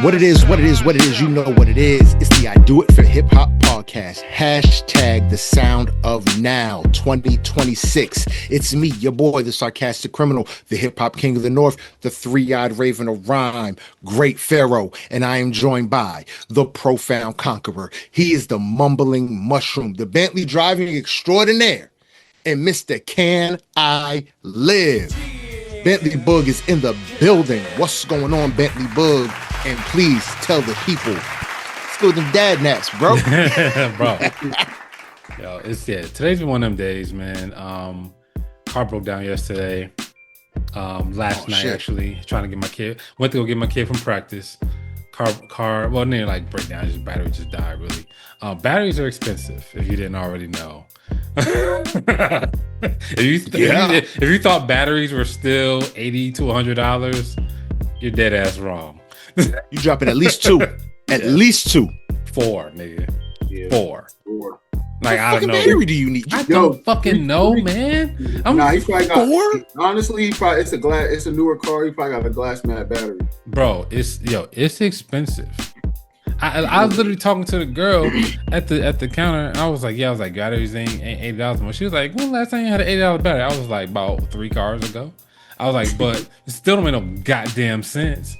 What it is, you know what it is. It's the I Do It for Hip Hop podcast. Hashtag the sound of now 2026. It's me, your boy, the sarcastic criminal, the hip hop king of the north, the three-eyed raven of rhyme, great pharaoh. And I am joined by the profound conqueror. He is the mumbling mushroom, the Bentley driving extraordinaire, and Mr. Can I Live? Bentley Boog is in the building. What's going on, Bentley Boog? And please tell the people. Let's go with them dad naps, bro. Bro. Yo, today's been one of them days, man. Car broke down yesterday. Last night, actually, trying to get my kid. Went to go get my kid from practice. Car, well, near like breakdown. Just battery just died, really. Batteries are expensive, if you didn't already know. If you thought batteries were still $80 to $100, you're dead ass wrong. You dropping at least two. At least two. 4, nigga. Yeah. 4. Like, I don't know. What battery do you need? I don't fucking know, man. He probably got 4? Honestly, it's a newer car. He probably got a glass mat battery. Bro, it's expensive. I was literally talking to the girl at the counter, and I was like, batteries ain't $80 more. She was like, when last time you had an $80 battery? I was like, about 3 cars ago. I was like, but it still don't make no goddamn sense.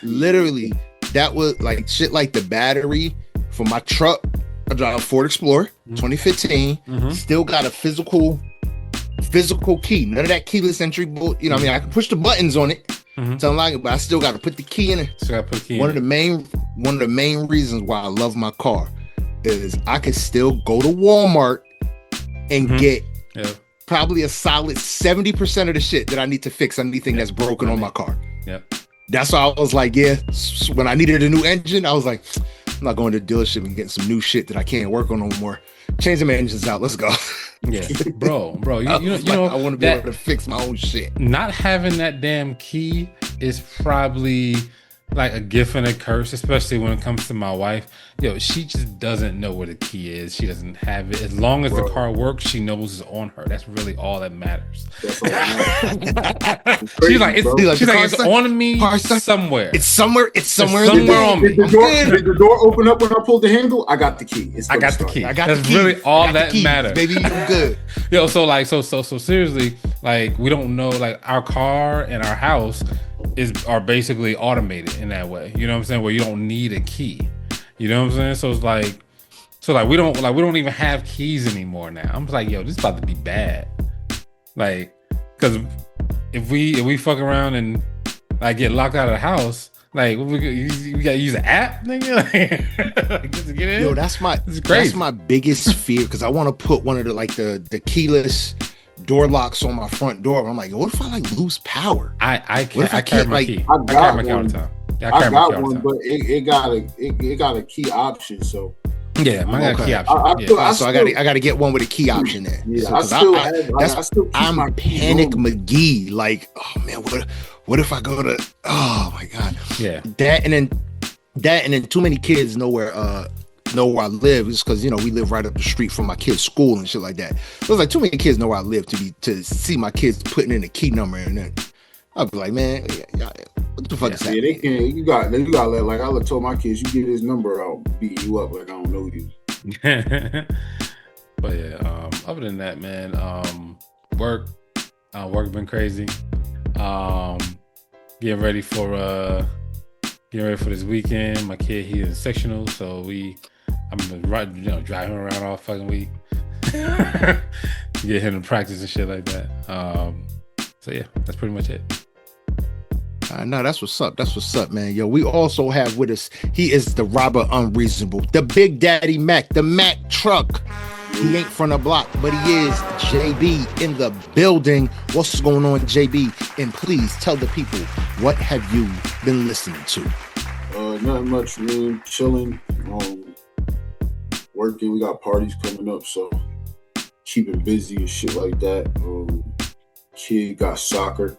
Literally, that was like shit like the battery for my truck. I drive a Ford Explorer, 2015. Mm-hmm. Still got a physical key. None of that keyless entry. You know what I mean? I can push the buttons on it to unlock it, but I still got to put the key in it. One of the main reasons why I love my car is I can still go to Walmart and get probably a solid 70% of the shit that I need to fix, anything that's broken on my car. Yeah. That's why I was like, when I needed a new engine, I was like, I'm not going to the dealership and getting some new shit that I can't work on no more. Change them engines out. Let's go. Yeah, bro. You know, I want to be able to fix my own shit. Not having that damn key is probably like a gift and a curse, especially when it comes to my wife. Yo, she just doesn't know where the key is. She doesn't have it. As long as the car works, she knows it's on her. That's really all that matters. She's like, it's on me somewhere. It's somewhere. On me. Did the door open up when I pulled the handle? I got the key. I got the key. That's really all that matters. Baby, you good. Yo, so seriously, like, we don't know, like, our car and our house are basically automated in that way. You know what I'm saying? Where you don't need a key. You know what I'm saying? So it's like, we don't even have keys anymore now. I'm just like, yo, this is about to be bad. Like, because if we fuck around and like get locked out of the house, like we gotta use an app, nigga, like, just to get in. Yo, that's my biggest fear, because I want to put one of the keyless door locks on my front door. I'm like, what if I like lose power? I carry my key. I carry my key all the time. I got one, but it got a key option. So yeah, mine got a key option. I got to get one with a key option there. Yeah, so I'm Panic McGee. Like, oh man, what if I go to? Oh my god. Yeah. That and then too many kids know where I live. It's because, you know, we live right up the street from my kids' school and shit like that. It was like too many kids know where I live to see my kids putting in a key number, and then I'll be like, man, what the fuck is happening? They can't. You got let, like I told my kids, you get his number, I'll beat you up like I don't know you. But yeah, other than that, man, work been crazy. Getting ready for this weekend. My kid, he's in sectional, so I'm driving around all fucking week. Get him to practice and shit like that. So yeah, that's pretty much it. No, that's what's up, man. Yo, we also have with us, he is the robber unreasonable, the Big Daddy Mac, the Mac truck. He ain't from the block, but he is. JB in the building. What's going on, JB? And please tell the people, what have you been listening to? Nothing much, man. Chilling. Working. We got parties coming up, so keeping busy and shit like that. Kid got soccer.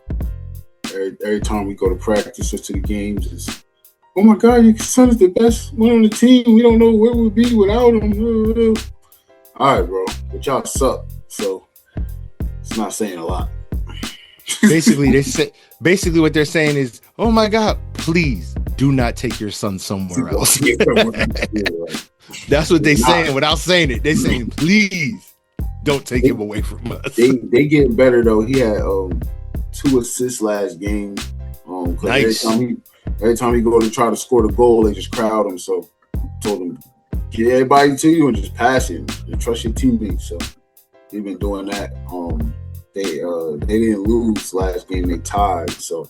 Every time we go to practice or to the games, it's, oh my God, your son is the best one on the team. We don't know where we'd be without him. All right, bro, but y'all suck, so it's not saying a lot. Basically what they're saying is, Oh my God, please do not take your son somewhere else. That's what they saying without saying it. They saying, please don't take him away from us. They getting better though. He had 2 assists last game. Nice. Every time he go to try to score the goal, they just crowd him. So I told him, get everybody to you and just pass it and trust your teammates. So they've been doing that. They didn't lose last game. They tied. So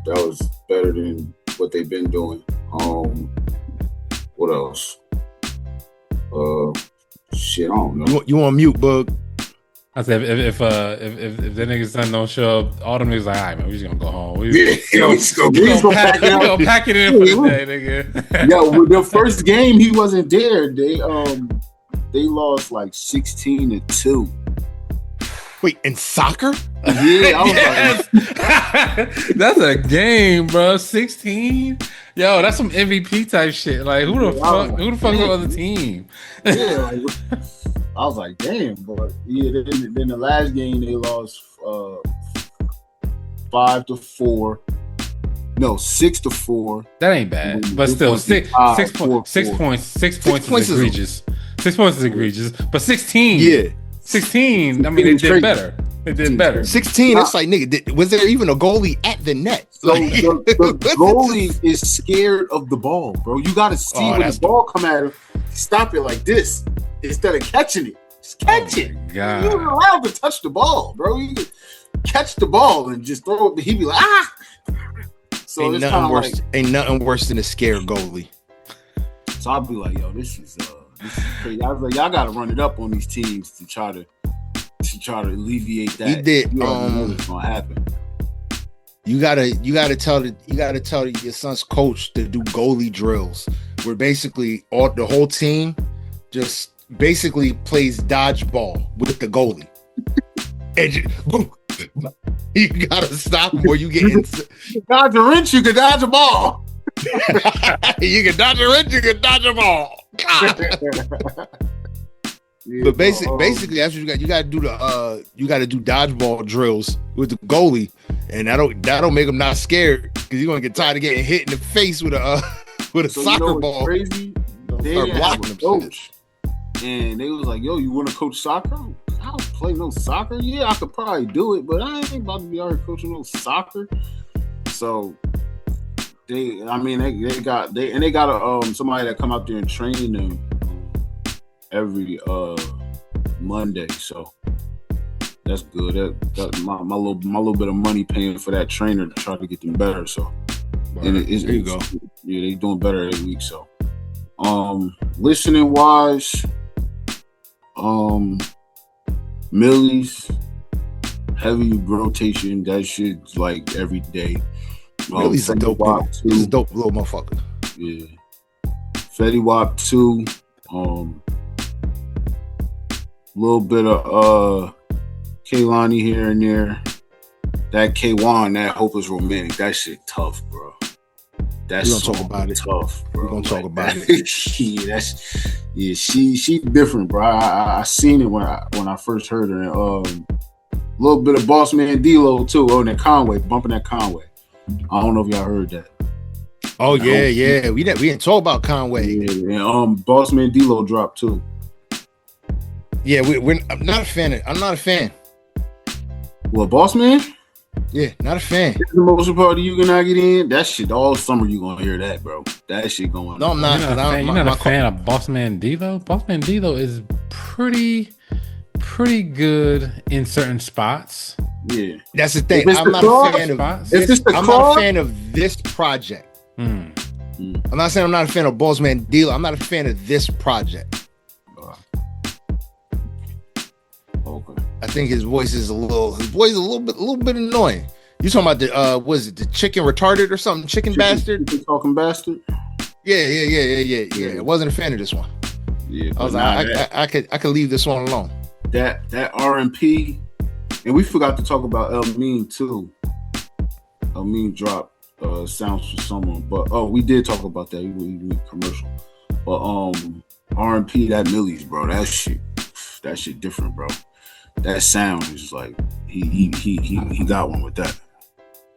that was better than what they've been doing. What else? Shit, I don't know. You on mute, Bug? I said if that nigga's son don't show up, all them niggas like, all right, man, we just gonna go home. We gonna pack it in for the day, nigga. Yo, with the first game he wasn't there. They lost like 16-2. Wait, in soccer? Yeah, I was like, that's a game, bro. 16. Yo, that's some MVP type shit. Like, who the fuck is on the team? Yeah, like, I was like, damn, but yeah. Then the last game they lost 5-4. No, 6-4. That ain't bad, but still, 6 points is egregious. 6 points is egregious, but 16. Yeah. 16. I mean, they did better. They did better. 16. It's like, nigga, was there even a goalie at the net? So the goalie is scared of the ball, bro. You got to see when the ball come at him, stop it like this instead of catching it. Just catch it. God. You're not allowed to touch the ball, bro. You can catch the ball and just throw it. He'd be like, ah. So ain't nothing worse than a scared goalie. So I'll be like, yo, this is crazy. I was like, y'all got to run it up on these teams to try to alleviate that. He did. It's gonna happen. You gotta tell your son's coach to do goalie drills, where basically the whole team just basically plays dodgeball with the goalie. And boom, you gotta stop him or you get dodge a wrench, you can dodge a ball. You can dodge a wrench, you can dodge a ball. Yeah, but basically, that's what you got. You got to do you got to do dodgeball drills with the goalie, and that'll make him not scared because you're gonna get tired of getting hit in the face with a soccer ball. Crazy. They didn't have a coach, and they was like, "Yo, you want to coach soccer? I don't play no soccer. Yeah, I could probably do it, but I ain't about to be out here coaching no soccer." So they got somebody that come out there and train them every Monday, so that's good. That my little bit of money paying for that trainer to try to get them better. So, and there you go. Yeah, they doing better every week. So, listening wise, Millie's heavy rotation. That shit's like every day. Millie's a dope little motherfucker. Yeah, Fetty Wap 2. Little bit of Kaylani here and there. That K1, that Hopeless Romantic, that shit tough, bro. That's we gonna talk about it. Tough, bro. We're gonna talk about it. She different, bro. I seen it when I first heard her. And little bit of Boss Man D-Lo too. Oh, and that Conway, bumping that Conway. I don't know if y'all heard that. Oh yeah. We didn't talk about Conway. Yeah, and Boss Man D-Lo dropped too. Yeah, I'm not a fan. Well, Boss Man? Yeah, not a fan. This is the most part you can not get in. That shit all summer you gonna hear that, bro. That shit going on. No, I'm not. You're not a fan of Boss Man D-Lo? Boss Man D-Lo is pretty good in certain spots. Yeah. That's the thing. I'm not a fan of this project. I'm not saying I'm not a fan of Boss Man D-Lo. I'm not a fan of this project. Okay. I think his voice is a little bit annoying. You talking about the chicken retarded or something? Chicken bastard? Talking bastard? Yeah. I wasn't a fan of this one. Yeah. I was like, I could leave this one alone. That R&P, and we forgot to talk about El Mean too. El Mean dropped Sounds for Someone, but we did talk about that. We went commercial, but R&P, that Millie's, bro, that shit different, bro. That sound is like he got one with that.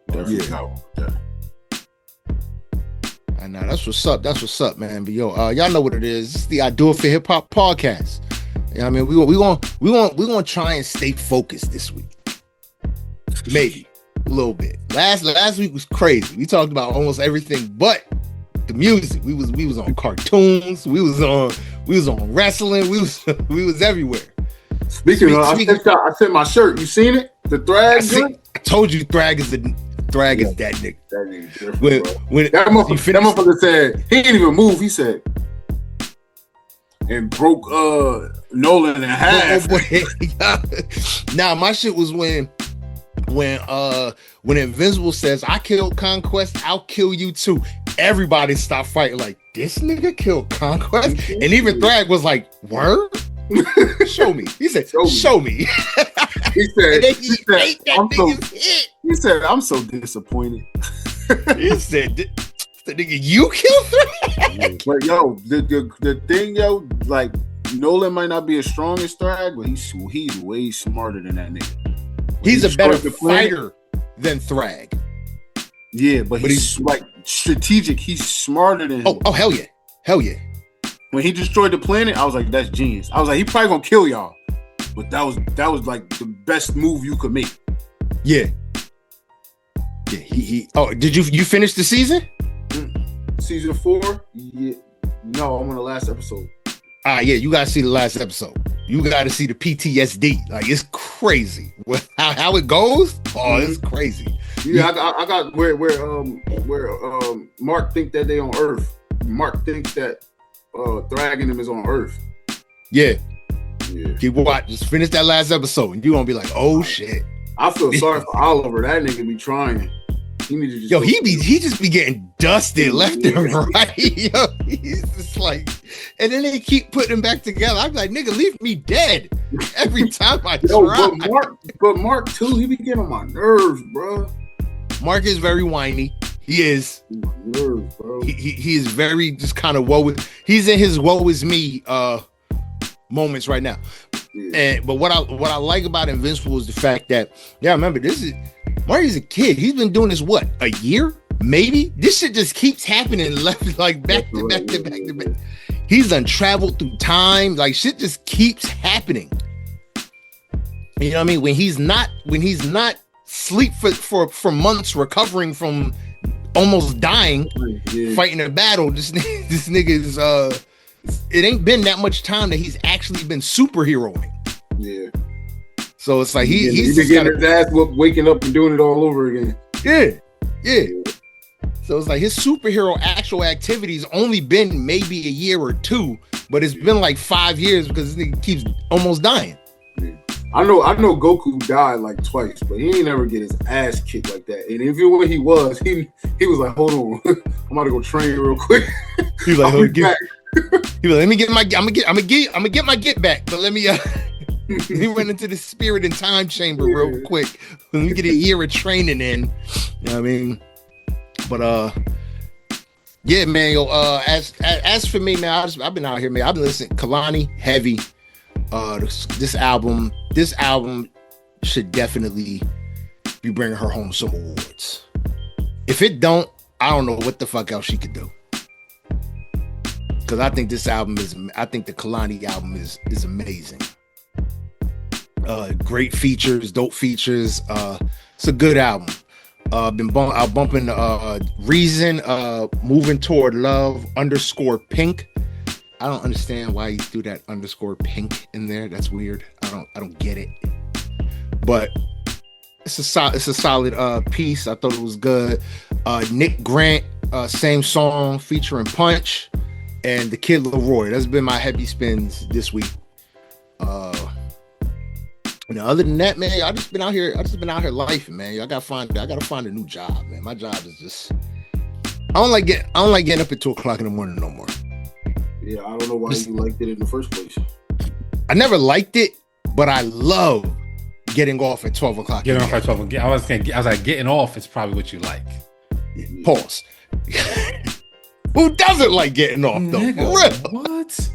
Definitely got one with that. I know that's what's up. That's what's up, man. But yo, y'all know what it is. It's the I Do It for Hip Hop podcast. You know what I mean, we gonna try and stay focused this week. Maybe a little bit. Last week was crazy. We talked about almost everything but the music. We was on cartoons. We was on wrestling. We was everywhere. Speaking of, I sent my shirt. You seen it? The Thrag. I told you, Thrag is that nigga. That nigga different, when that motherfucker said he didn't even move. He said and broke Nolan in half. Now my shit was when Invincible says, I killed Conquest, I'll kill you too. Everybody stopped fighting like, this nigga killed Conquest? And even Thrag was like, word? Show me. He said, show me. He said, I'm so disappointed. He said, nigga, you killed Thrag? But yo, the thing, yo, like, Nolan might not be as strong as Thrag, but he's way smarter than that nigga. He's a better fighter than Thrag. Yeah, but he's like strategic. He's smarter than him. Oh, hell yeah. When he destroyed the planet, I was like, that's genius. I was like, he probably gonna kill y'all. But that was like the best move you could make. Yeah. Yeah, he did you finish the season? Season 4? Yeah. No, I'm on the last episode. Yeah, you gotta see the last episode. You gotta see the PTSD. Like, it's crazy. How it goes? Oh, it's crazy. Yeah, I got where Mark think that they on Earth. Mark thinks that Thrag and him is on Earth. Yeah. Keep watching. Just finish that last episode, and you gonna be like, oh shit. I feel sorry for Oliver. That nigga be trying. He need to just he just be getting dusted left and right. Yo, he's just like, and then they keep putting him back together. I'm like, nigga, leave me dead every time I try. But Mark too, he be getting on my nerves, bro. Mark is very whiny. He is. Nerves, bro. He is very just kind of he's in his woe is me moments right now. Yeah. But what I like about Invincible is the fact that, remember, Marty's a kid. He's been doing this a year? Maybe? This shit just keeps happening left, like back to back. He's done traveled through time. Like, shit just keeps happening. You know what I mean? When he's not sleep for months recovering from almost dying, fighting a battle, this nigga is it ain't been that much time that he's actually been superheroing. Yeah. So it's like he's been getting his ass whooped, waking up and doing it all over again. Yeah. So it's like his superhero actual activity's only been maybe a year or two, but it's been like 5 years because this nigga keeps almost dying. Yeah. I know Goku died like twice, but he ain't never get his ass kicked like that. And even when he was like, hold on, I'm about to go train real quick. He was like, let me get my I'm gonna get my get back, but let me he went into the spirit and time chamber real quick. Let me get a year of training in. You know what I mean? But yeah, man. Yo, as for me, man, I've been out here, man. I've been listening Kalani heavy. This album should definitely be bringing her home some awards. If it don't, I don't know what the fuck else she could do. Because I think the Kalani album is amazing. Great features, dope features. It's a good album. Been bumping Reason, Moving Toward Love, _Pink. I don't understand why you threw that _Pink in there. That's weird. I don't get it. But it's a solid piece. I thought it was good. Nick Grant, same song featuring Punch. And the Kid Leroy. That's been my heavy spins this week. Other than that, man, I just been out here lifing, man. I gotta find a new job, man. My job is just I don't like getting up at 2:00 in the morning no more. Yeah, I don't know why you liked it in the first place. I never liked it, but I love getting off at 12 o'clock. Getting off at 12. I was like, getting off is probably what you like. Pause. Who doesn't like getting off though? Nigga, what?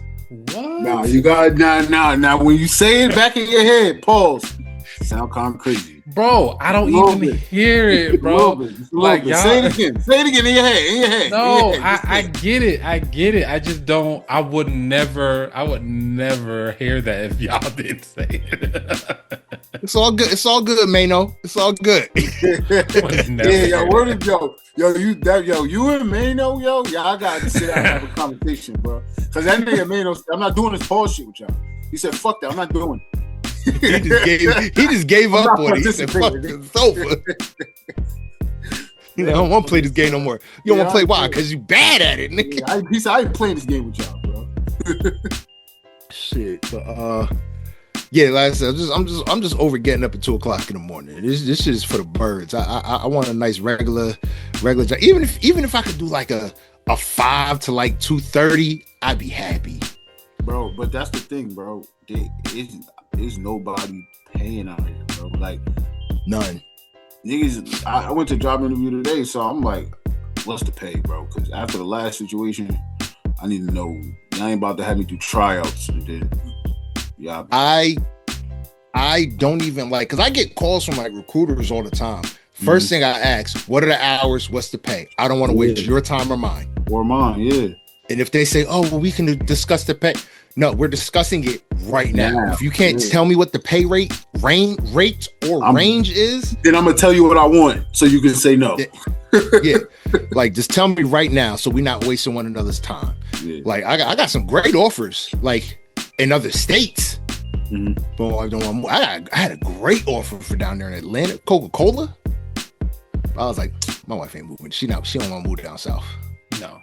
Nah, you got now. When you say it back in your head, pause. Sound kind of crazy, bro. I don't even hear it, bro. Like, y'all... say it again in your head. No, I get it. I just don't. I would never hear that if y'all didn't say it. It's all good, Mano. It's all good. Yeah, word is you and Mano, y'all gotta sit down and have a conversation, bro. Cause that nigga Mano, I'm not doing this bullshit with y'all. He said, "Fuck that, I'm not doing it." he just gave up on it. He said, "Fuck this, it's over." I don't want to play this game no more. You don't want to play why? Because you bad at it, nigga. Yeah, he said, "I ain't playing this game with y'all, bro." Shit, but yeah, like I said, I'm just over getting up at 2:00 in the morning. This shit is for the birds. I want a nice regular job. Even if I could do like a 5 to like 2:30, I'd be happy. Bro, but that's the thing, bro. There's nobody paying out here, bro. Like none. Niggas, I went to a job interview today, so I'm like, what's the pay, bro? Because after the last situation, I need to know. Y'all ain't about to have me do tryouts and then. Yeah, I don't even like, because I get calls from like recruiters all the time. First thing I ask, what are the hours? What's the pay? I don't want to waste your time or mine. Yeah. And if they say, oh, well, we can discuss the pay. No, we're discussing it right now. If you can't tell me what the pay rate range is, then I'm gonna tell you what I want so you can say no. Yeah. Like, just tell me right now so we're not wasting one another's time. Yeah. Like, I got some great offers, like in other states. But I had a great offer for down there in Atlanta, Coca-Cola. I was like, my wife ain't moving. She don't want to move down south. No,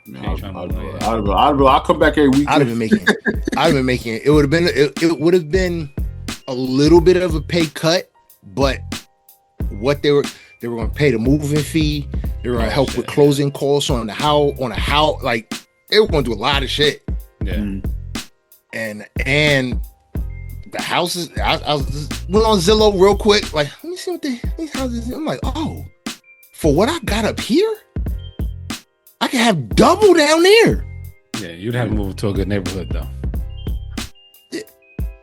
I'll come back every week. I'd have been making it. It would have been a little bit of a pay cut, but what they were going to pay the moving fee. They were going to help with closing costs on the house. Like, they were going to do a lot of shit. Yeah. And the houses, I went on Zillow real quick. Like, let me see what these houses. I'm like, oh, for what I got up here, I can have double down there. Yeah, you'd have to move to a good neighborhood though.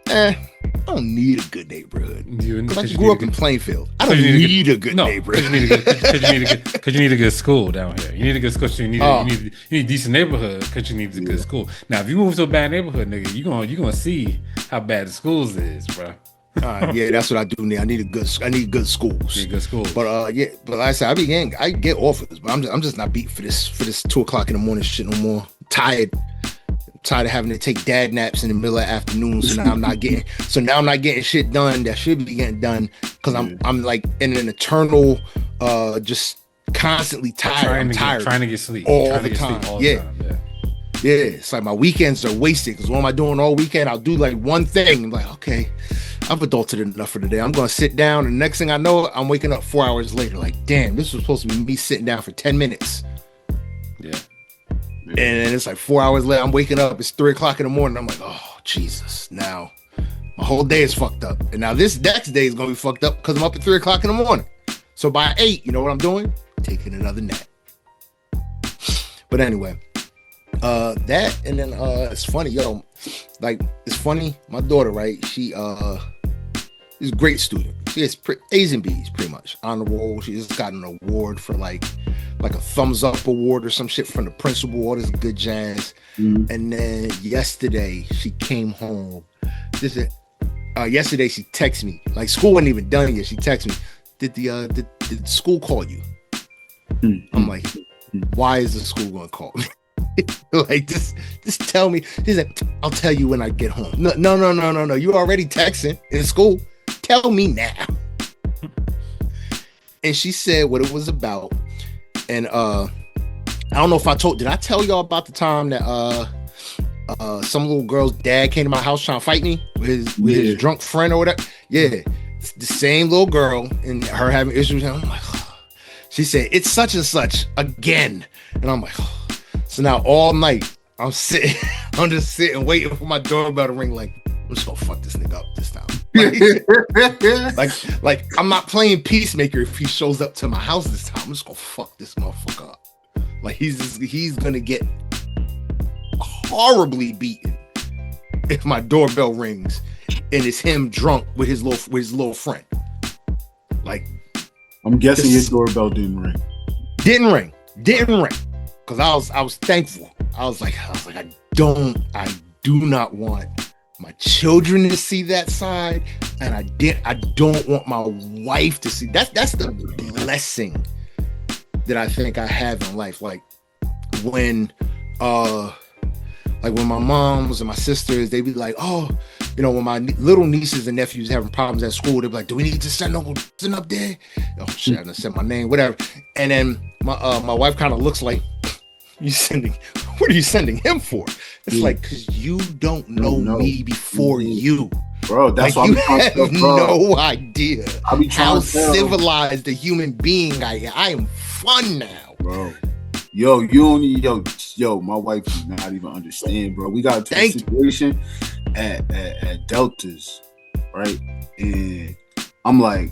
I don't need a good neighborhood. Because I grew up in Plainfield. I don't need a good neighborhood. Because you need a good school down here. You need a good school. So you need a decent neighborhood because you need a good school. Now, if you move to a bad neighborhood, nigga, you gonna see how bad the schools is, bro. Yeah, that's what I do need. I need good schools. Need good schools. But but like I said, I get offers, but I'm just not beat for this 2:00 in the morning shit no more. Tired of having to take dad naps in the middle of the afternoon. So now I'm not getting shit done that should be getting done because I'm like in an eternal just constantly tired. Trying to get sleep all the time. Yeah. It's like my weekends are wasted because what am I doing all weekend? I'll do like one thing. I'm like, okay, I've adulted enough for today. I'm gonna sit down, and the next thing I know, I'm waking up 4 hours later. Like, damn, this was supposed to be me sitting down for 10 minutes. Yeah. And then it's like 4 hours later, I'm waking up. It's 3:00 in the morning. I'm like, oh Jesus! Now my whole day is fucked up, and now this next day is gonna be fucked up because I'm up at 3:00 in the morning. So by 8, you know what I'm doing? Taking another nap. But anyway. That and then it's funny, it's funny. My daughter, right? She is a great student. She has A's and B's pretty much on the roll. She just got an award for like a thumbs up award or some shit from the principal. All this good jazz. And then yesterday she came home. Yesterday she texted me. Like, school wasn't even done yet. She texted me. Did the school call you? I'm like, why is the school gonna call me? Like, just tell me. She's like, I'll tell you when I get home. No. You already texting in school. Tell me now. And she said what it was about. And I don't know if did I tell y'all about the time that some little girl's dad came to my house trying to fight me with his drunk friend or whatever? Yeah. It's the same little girl and her having issues. And I'm like, she said, it's such and such again. And I'm like, so now all night I'm just sitting waiting for my doorbell to ring. Like, I'm just gonna fuck this nigga up this time. Like I'm not playing peacemaker if he shows up to my house this time. I'm just gonna fuck this motherfucker up. Like, he's gonna get horribly beaten if my doorbell rings and it's him drunk with his little friend. Like, I'm guessing his doorbell didn't ring. Didn't ring. Because I was thankful. I was like, I do not want my children to see that side, and I don't want my wife to see. That's the blessing that I think I have in life. Like when my moms and my sisters, they'd be like, oh, when my little nieces and nephews having problems at school, they'd be like, do we need to send Uncle up there? Oh shit, I done said my name, whatever. And then my wife kind of looks like, what are you sending him for? It's like, because you don't know me before you. Bro, that's like, why you have no idea how civilized a human being I am. I am fun now. Bro. Yo, you only my wife does not even understand, bro. We got a situation at Deltas, right? And I'm like,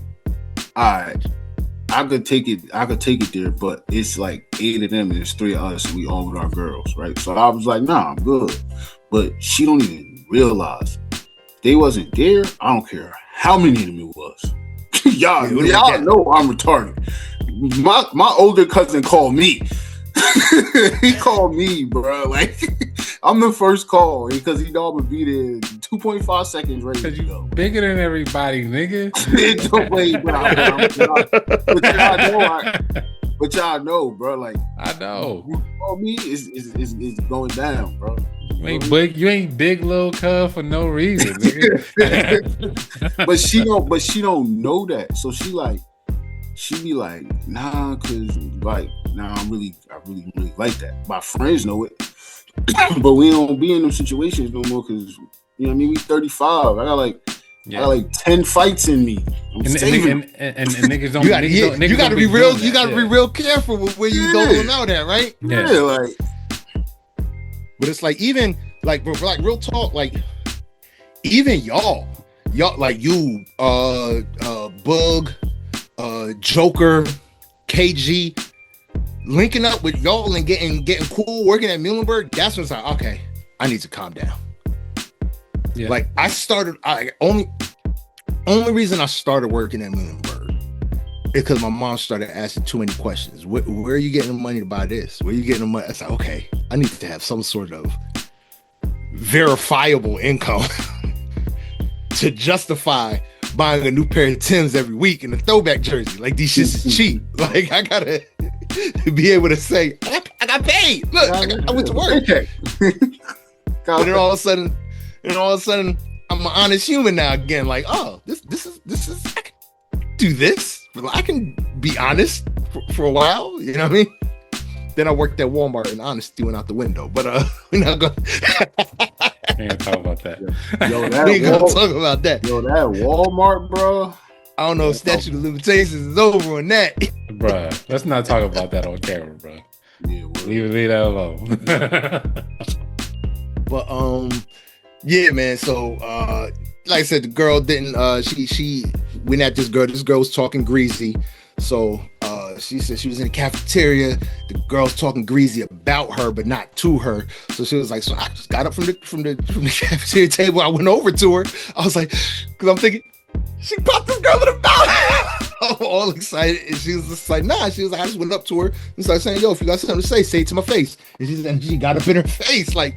all right, I could take it there, but it's like 8 of them and there's 3 of us, and we all with our girls, right? So I was like, nah, I'm good. But she don't even realize they wasn't there. I don't care how many of them it was. y'all know I'm retarded. My older cousin called me. He called me, bro. Like, I'm the first call because he know I'm gonna be there 2.5 seconds ready to go. Bigger than everybody, nigga. But y'all know, bro. Like, I know. You call me is going down, bro. You ain't big little cuz for no reason, nigga. but she don't know that. So she be like, nah, cause like, nah, I really like that. My friends know it, but we don't be in them situations no more. Cause you know what I mean. We 35. I got like 10 fights in me. And niggas don't. You got to be real. You got to be real careful with where you going out at, right? Yeah, like. But it's like even like real talk, like even y'all like you, Bug, Joker, KG, linking up with y'all and getting cool, working at Muhlenberg. That's when it's like, okay, I need to calm down. Yeah. Like only reason I started working at Muhlenberg is because my mom started asking too many questions. Where are you getting the money to buy this? Where are you getting the money? I said, okay, I need to have some sort of verifiable income to justify buying a new pair of Timbs every week in a throwback jersey. Like, these shits is cheap. Like, I gotta be able to say, I got paid. Look, I went to work. Okay. And then all of a sudden, I'm an honest human now again. Like, oh, this is I can do this. I can be honest for a while. You know what I mean? Then I worked at Walmart and honesty went out the window. But we're not gonna. We ain't talk about that. We ain't gonna talk about that. Yo, that Walmart, bro. I don't know if statute of limitations is over on that. Bruh, let's not talk about that on camera, bro. Yeah, leave that alone. But yeah, man. So like I said, the girl didn't she went at this girl. This girl was talking greasy. So she said she was in the cafeteria. The girl was talking greasy about her, but not to her. So she was like, so I just got up from the cafeteria table. I went over to her. I was like, because I'm thinking, she popped this girl in the mouth. I'm all excited. And she was just like, nah. She was like, I just went up to her and started saying, yo, if you got something to say it to my face. And she got up in her face. Like,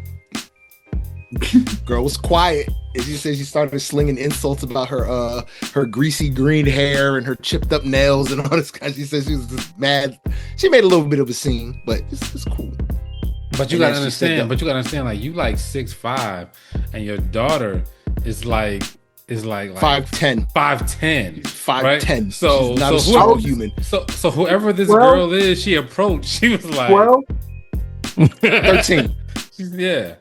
girl was quiet. And she said she started slinging insults about her greasy green hair and her chipped up nails and all this kind. She said she was just mad. She made a little bit of a scene, but it's cool. But you gotta understand. Like, you like 6'5", and your daughter is like 5'10". 5'10". 5'10". Right? So not a small human. So whoever this girl is, she approached. She was like 13. Yeah.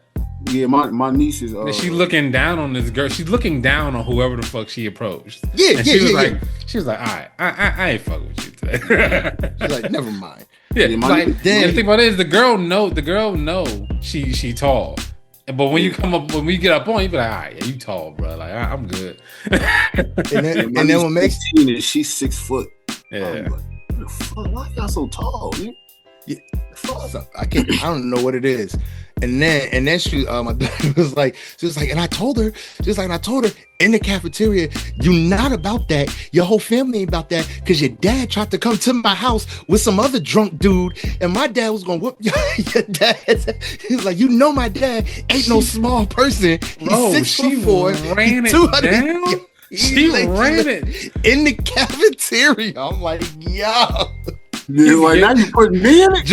Yeah, my niece is. She's looking down on this girl. She's looking down on whoever the fuck she approached. Yeah, she was like, all right, I ain't fucking with you today. She's like, never mind. Yeah, like, the thing about it is the girl know she tall. But when you get up on, you be like, all right, yeah, you tall, bro. Like, I'm good. and then what makes she's 6 foot. Yeah. Like, what the fuck? Why y'all so tall, man? Yeah. So I don't know what it is. And then she my daughter was like, and I told her in the cafeteria, you not about that. Your whole family ain't about that, because your dad tried to come to my house with some other drunk dude, and my dad was gonna whoop your dad. He's like, my dad ain't no small person. He's 6'4", ran it down. She ran it in the cafeteria. I'm like, yo. You're like, now you put me in it?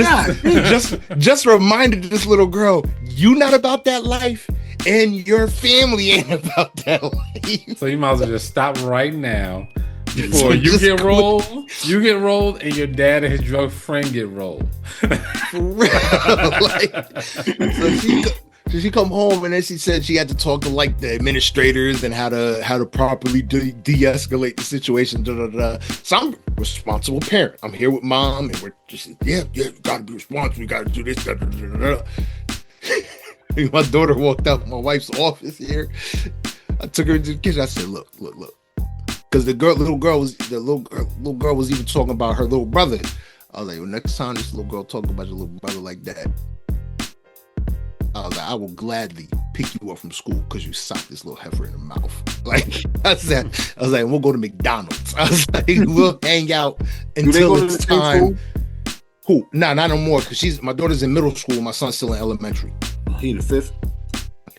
Just reminded this little girl, you not about that life, and your family ain't about that life. So you might as well just stop right now before you get rolled. You get rolled, and your dad and his drug friend get rolled. For real. So she come home, and then she said she had to talk to like the administrators and how to properly de-escalate the situation. So I'm a responsible parent. I'm here with mom, and we're just you gotta be responsible. You gotta do this. My daughter walked out my wife's office here. I took her into the kitchen. I said, look, because the little girl was even talking about her little brother. I was like, well, next time this little girl talk about your little brother like that, I was like, I will gladly pick you up from school because you socked this little heifer in the mouth. Like I was like, we'll go to McDonald's. I was like, we'll hang out until it's time. Who? Nah, not no more, because my daughter's in middle school. My son's still in elementary. He in the 5th?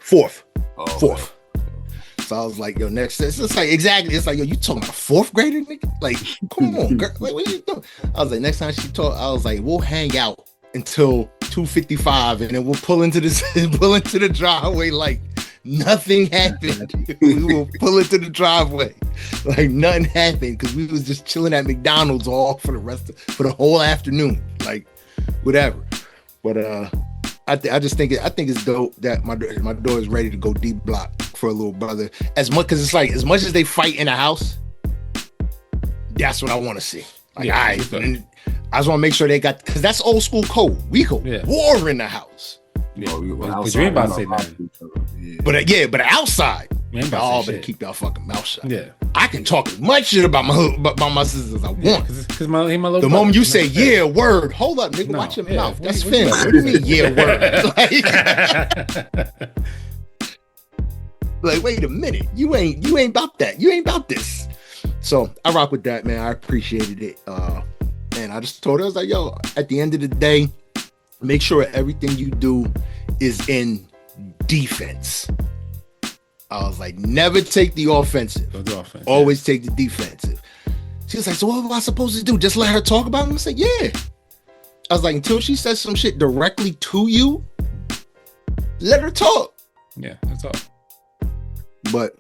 4th. Oh, 4th. So I was like, yo, next. It's like, exactly. It's like, yo, you talking about a 4th grader, nigga? Like, come on, girl. Like, what are you doing? I was like, next time she talk, I was like, we'll hang out until 2:55, and then we'll pull into the driveway like nothing happened. We will pull into the driveway like nothing happened, because we was just chilling at McDonald's all for the whole afternoon, like whatever. But I think it's dope that my daughter's ready to go deep block for a little brother, as much, because it's like, as much as they fight in the house, that's what I want to see. Like, yeah, I just want to make sure they got, because that's old school code. We go war in the house. Yeah, because you ain't about to say nothing. Yeah. But outside, y'all better keep y'all fucking mouth shut. Yeah, I can talk as much shit about my sisters as I want. Because the moment you say word, hold up, nigga, watch your mouth. That's fin. What do you mean word? Like, wait a minute, you ain't about that. You ain't about this. So I rock with that, man. I appreciated it. And I just told her, I was like, yo, at the end of the day, make sure everything you do is in defense. I was like, never take the offensive. Always take the defensive. She was like, so what am I supposed to do? Just let her talk about it? I said, yeah. I was like, until she says some shit directly to you, let her talk. Yeah, that's all. But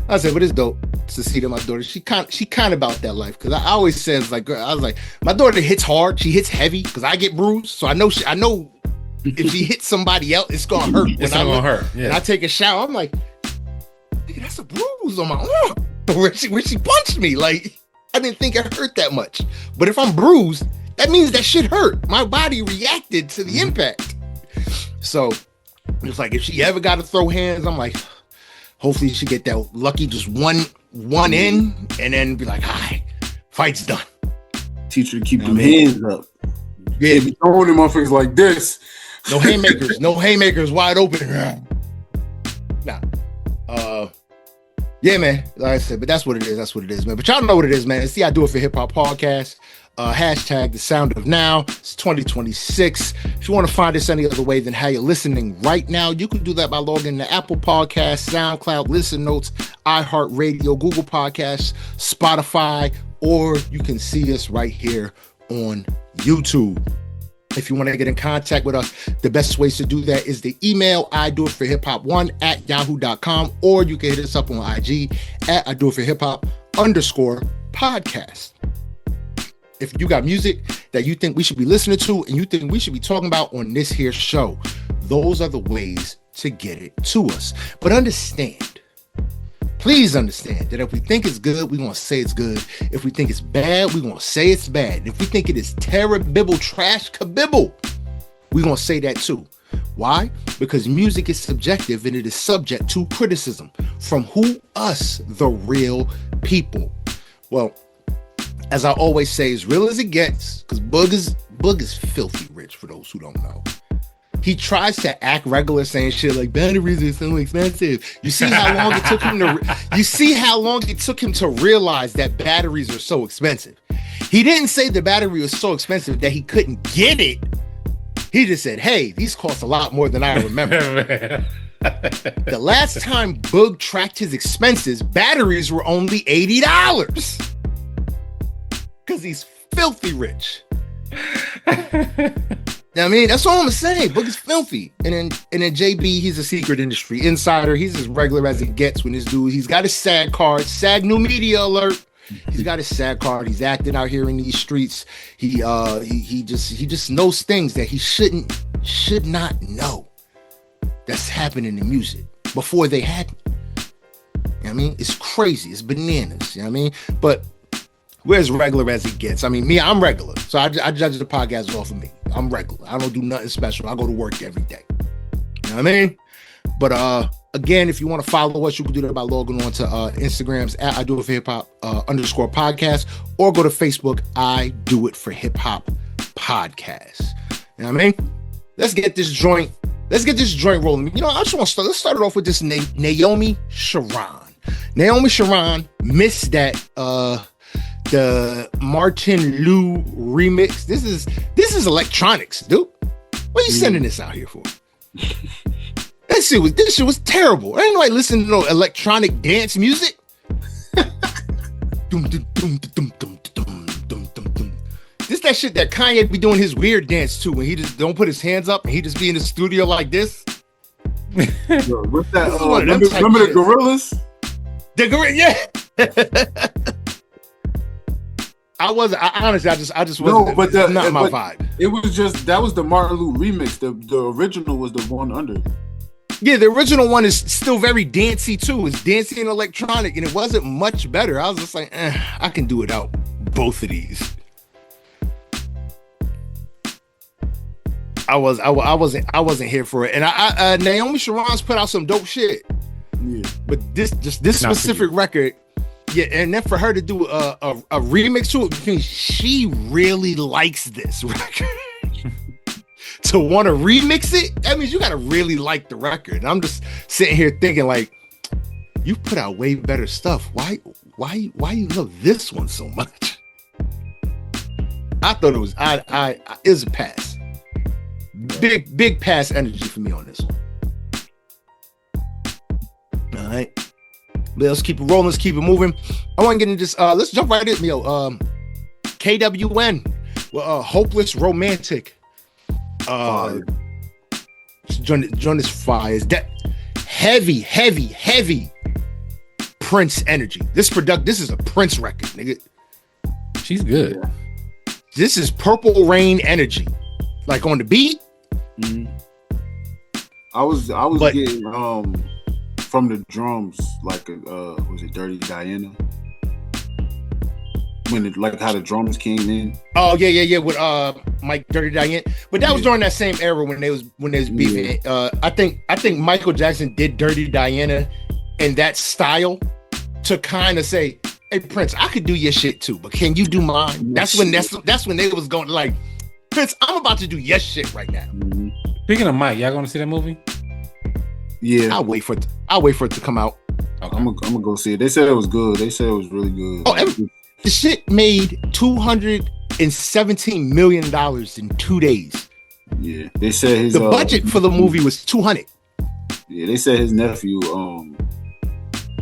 I said, but it's dope to see that my daughter, she kind of about that life. Because I always says, like, I was like, my daughter hits hard, she hits heavy, because I get bruised. So I know if she hits somebody else, it's gonna hurt. It's gonna hurt. Yeah. And I take a shower, I'm like, nigga, that's a bruise on my arm where she punched me. Like, I didn't think it hurt that much. But if I'm bruised, that means that shit hurt. My body reacted to the impact. So it's like, if she ever got to throw hands, I'm like, hopefully she get that lucky just one in, and then be like, all right, fight's done. Teach her to keep them hands up. Yeah, be throwing them motherfuckers like this. No haymakers, wide open. Nah. Yeah, man. Like I said, but that's what it is, man. But y'all know what it is, man. It's the I Do It for Hip Hop podcast. Hashtag the sound of now. It's 2026. If you want to find us any other way than how you're listening right now, you can do that by logging to Apple Podcasts, SoundCloud, Listen Notes, iHeartRadio, Google Podcasts, Spotify, or you can see us right here on YouTube. If you want to get in contact with us, the best ways to do that is the email idoitforhiphop1@yahoo.com, or you can hit us up on IG at idoitforhiphop_podcast. If you got music that you think we should be listening to and you think we should be talking about on this here show, those are the ways to get it to us. But please understand that if we think it's good, we're going to say it's good. If we think it's bad, we're going to say it's bad. If we think it is terrible, trash, kabibble, we're going to say that too. Why? Because music is subjective and it is subject to criticism from who? Us, the real people. Well, as I always say, as real as it gets, because Boog Boog is filthy rich, for those who don't know. He tries to act regular, saying shit like batteries are so expensive. You see how long it took him to realize that batteries are so expensive. He didn't say the battery was so expensive that he couldn't get it. He just said, hey, these cost a lot more than I remember. The last time Boog tracked his expenses, batteries were only $80. Because he's filthy rich. I mean, that's all I'm saying. Boog is filthy. And then JB, he's a secret industry insider. He's as regular as it gets when this dude, he's got his SAG card, SAG new media alert. He's got his SAG card. He's acting out here in these streets. He just knows things that he should not know. That's happening in music before they happen. You know what I mean? It's crazy. It's bananas. You know what I mean? But we're as regular as it gets. I mean, me, I'm regular. So I judge the podcast off of me. I'm regular. I don't do nothing special. I go to work every day. You know what I mean? But again, if you want to follow us, you can do that by logging on to Instagram's at I Do It For Hip Hop _podcast, or go to Facebook, I Do It For Hip Hop Podcast. You know what I mean? Let's get this joint rolling. You know, I just want to let's start it off with this Naomi Sharon. Naomi Sharon missed that the Martin Lou remix. This is electronics, dude. What are you sending this out here for? This shit was terrible. I ain't like listening to no electronic dance music. This that shit that Kanye be doing his weird dance too, when he just don't put his hands up and he just be in the studio like this. Yo, what's that? Remember the Gorillas? The Gorilla, yeah. I honestly wasn't. No, but not my vibe. It was just that was the Martin Lou remix. The original was the one under. Yeah, the original one is still very dancey too. It's dancey and electronic, and it wasn't much better. I was just like, I can do without both of these. I wasn't here for it. And Naomi Sharon's put out some dope shit. Yeah. But this specific record, yeah, and then for her to do a remix to it, because she really likes this record. To want to remix it, that means you gotta really like the record. And I'm just sitting here thinking, like, you put out way better stuff. Why you love this one so much? I thought it was it was a pass. Big pass energy for me on this one. All right. But let's keep it rolling. Let's keep it moving. I want to get into this. Let's jump right in, KWN. Hopeless Romantic. Join this fire. Is that heavy Prince energy. This is a Prince record, nigga. She's good. This is Purple Rain energy. Like on the beat. Mm-hmm. I was getting from the drums like was it Dirty Diana? When how the drums came in. Oh yeah with Mike Dirty Diana. But that was during that same era when they was beefing. Yeah. I think Michael Jackson did Dirty Diana in that style to kind of say, hey Prince, I could do your shit too, but can you do mine? That's when they was going like, Prince, I'm about to do your shit right now. Mm-hmm. Speaking of Mike, y'all gonna see that movie? Yeah. I'll wait for it to come out. Okay. I'm gonna go see it. They said it was good. They said it was really good. Oh, the shit made $217 million in 2 days. Yeah. They said the budget for the movie was 200. Yeah, they said his nephew,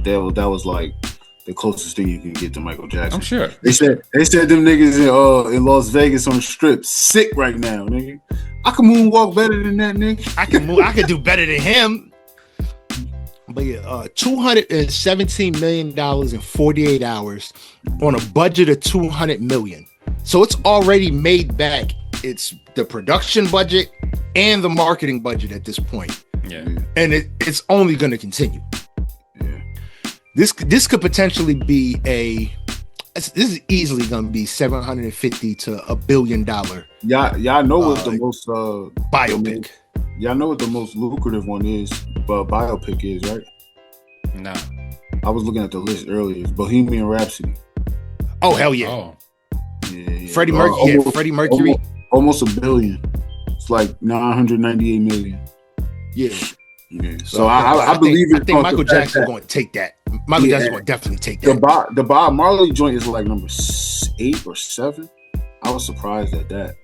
that was like the closest thing you can get to Michael Jackson. I'm sure. They said them niggas in Las Vegas on the strip sick right now, nigga. I can moonwalk better than that, nigga. I can do better than him. But yeah, $217 million in 48 hours on a budget of $200 million. So it's already made back. It's the production budget and the marketing budget at this point. Yeah. And it's only going to continue. Yeah. This could potentially be this is easily going to be $750 to $1 billion. Y'all know what the most biopic. Y'all know what the most lucrative one is, but biopic is, right? No. I was looking at the list earlier. It's Bohemian Rhapsody. Oh hell yeah. Oh. Yeah. Freddie Mercury. Freddie Mercury. almost $1 billion. It's like 998 million. Yeah. Yeah. So I believe it. I think Michael Jackson's going to take that. Michael Jackson's going to definitely take that. The Bob Marley joint is like number 8 or 7. I was surprised at that.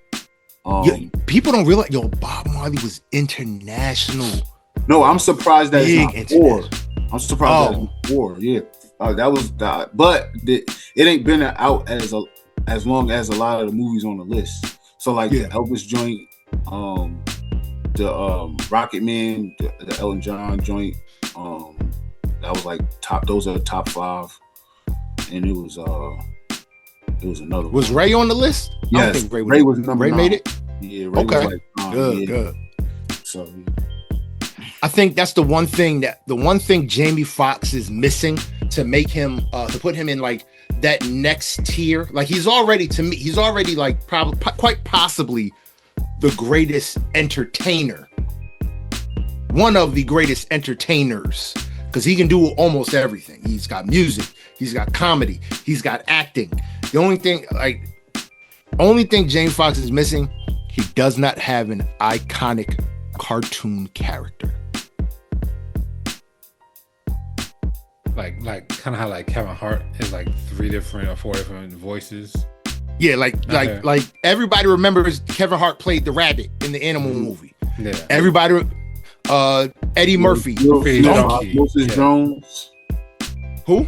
People don't realize, Bob Marley was international. No, I'm surprised that it's not 4. I'm surprised that it's 4. Yeah, that was that. But it ain't been out as long as a lot of the movies on the list. So like the Elvis joint, the Rocket Man, the Elton John joint, that was like top. Those are the top 5, and it was another. Was Ray on the list? Yes, I don't think Ray was number 9. Made it. Yeah, Ray was like, good. So I think that's the one thing Jamie Foxx is missing to make him to put him in like that next tier. Like he's already like probably quite possibly the greatest entertainer, one of the greatest entertainers, because he can do almost everything. He's got music, he's got comedy, he's got acting. The only thing Jamie Foxx is missing, he does not have an iconic cartoon character. Like kind of how like Kevin Hart has like 3 different or 4 different voices. Yeah, like everybody remembers Kevin Hart played the rabbit in the Animal movie. Yeah. Everybody, Eddie Murphy, Osmosis Jones. Who?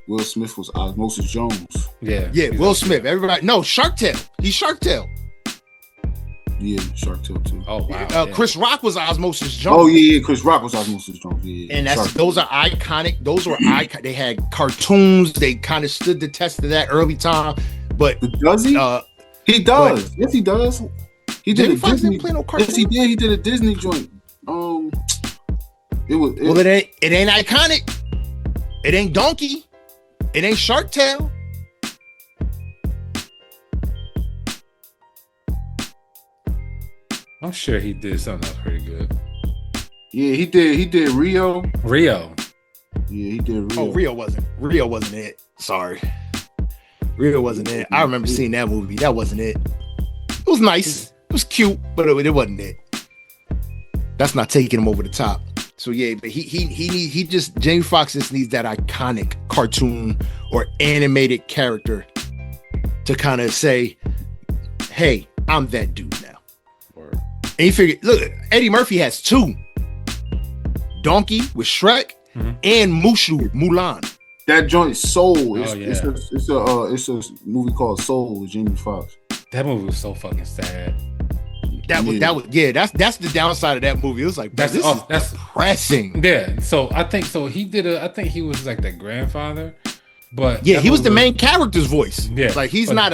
Will Smith was Osmosis Jones. Yeah, Will Smith. Everybody, no, Shark Tale. He's Shark Tale. Yeah, Shark Tale too. Oh wow. Chris Rock was Osmosis Jones. Oh yeah, Chris Rock was Osmosis Jones. Yeah, and those are iconic. Those were They had cartoons. They kind of stood the test of that early time. But does he? He does. Yes, he does. He did a Disney. Play no cartoon. Yes, he did. He did a Disney joint. It ain't iconic. It ain't Donkey. It ain't Shark Tale. I'm sure he did something else pretty good. Yeah, he did. He did Rio. Yeah, he did Rio. Oh, Rio wasn't it. Sorry. Rio wasn't it. I remember seeing that movie. That wasn't it. It was nice. It was cute, but it wasn't it. That's not taking him over the top. So yeah, but Jamie Foxx just needs that iconic cartoon or animated character to kind of say, hey, I'm that dude now. And you figure, look, Eddie Murphy has 2. Donkey with Shrek and Mushu, Mulan. That joint Soul. It's a movie called Soul with Jamie Foxx. That movie was so fucking sad. That's the downside of that movie. It was like, that's depressing. Yeah. So I think he was like the grandfather. But yeah, he was the main character's voice. Yeah. Like he's not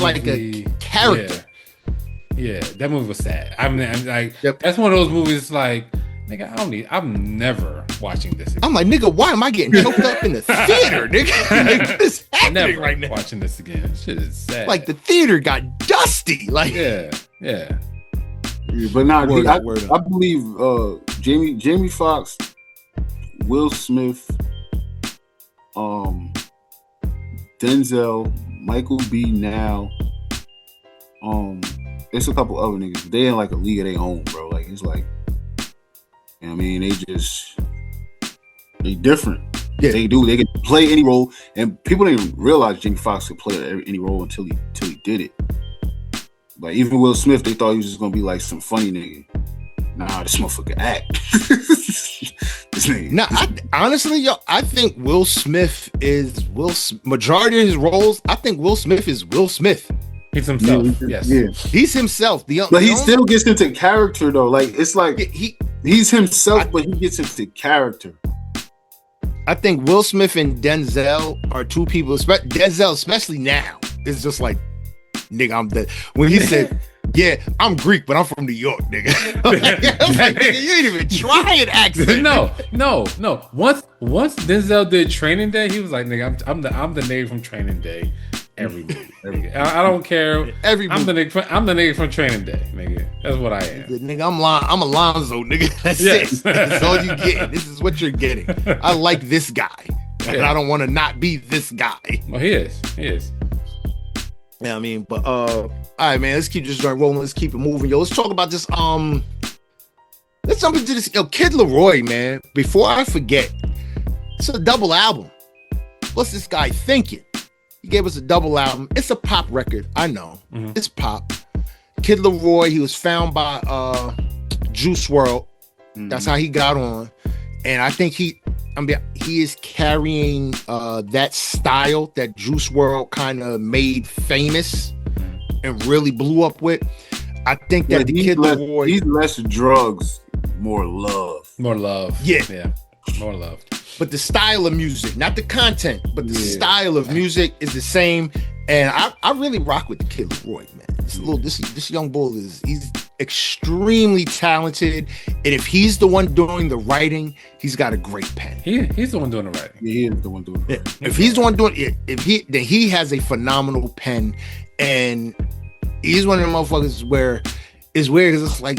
like a character. Yeah, that movie was sad. I mean, that's one of those movies like, nigga, I'm never watching this again. I'm like, nigga, why am I getting choked up in the theater, nigga? What's happening never right now? Watching this again. Shit is sad. Like the theater got dusty. Like yeah. But now I believe Jamie Foxx, Will Smith, Denzel, Michael B. Now, there's a couple other niggas. They in like a league of their own, bro. Like it's like, you know what I mean? They different. Yeah. They can play any role, and people didn't realize Jamie Foxx could play any role until he did it. Like even Will Smith, they thought he was just gonna be like some funny nigga. Nah, this motherfucker act. This nigga. Nah, honestly, I think Will Smith is majority of his roles. I think Will Smith is Will Smith. He's himself. Yes. Yeah. He's himself. But he still gets into character though. Like it's like he's himself, but he gets into character. I think Will Smith and Denzel are 2 people. Denzel, especially now, is just like, nigga, I'm dead. When he said, yeah, I'm Greek, but I'm from New York, nigga. Like, nigga, you ain't even try an accent. No. Once Denzel did Training Day, he was like, nigga, I'm the nigga from Training Day. Every movie. I don't care. I'm the nigga from Training Day, nigga. That's what I am. Nigga, I'm Alonzo, nigga. That's it. That's all you get. This is what you're getting. I like this guy. And I don't want to not be this guy. Well, he is. Yeah, I mean, but All right, man. Let's keep this joint rolling. Let's keep it moving, yo. Let's talk about this. Let's jump into this. Yo, Kid Laroi, man. Before I forget, it's a double album. What's this guy thinking? He gave us a double album. It's a pop record. I know. It's pop. Kid Laroi. He was found by Juice WRLD. That's how he got on. And I think he is carrying that style that Juice WRLD kind of made famous and really blew up with. I think that the Kid Laroi, he's less drugs, more love. More love. Yeah. More love. But the style of music, not the content, but the style of music is the same. And I really rock with the Kid Laroi, man. This young bull he's extremely talented, and if he's the one doing the writing, he's got a great pen. He's the one doing the writing. Yeah, he is the one doing the writing. If he's the one doing it, then he has a phenomenal pen, and he's one of the motherfuckers where it's weird because it's like,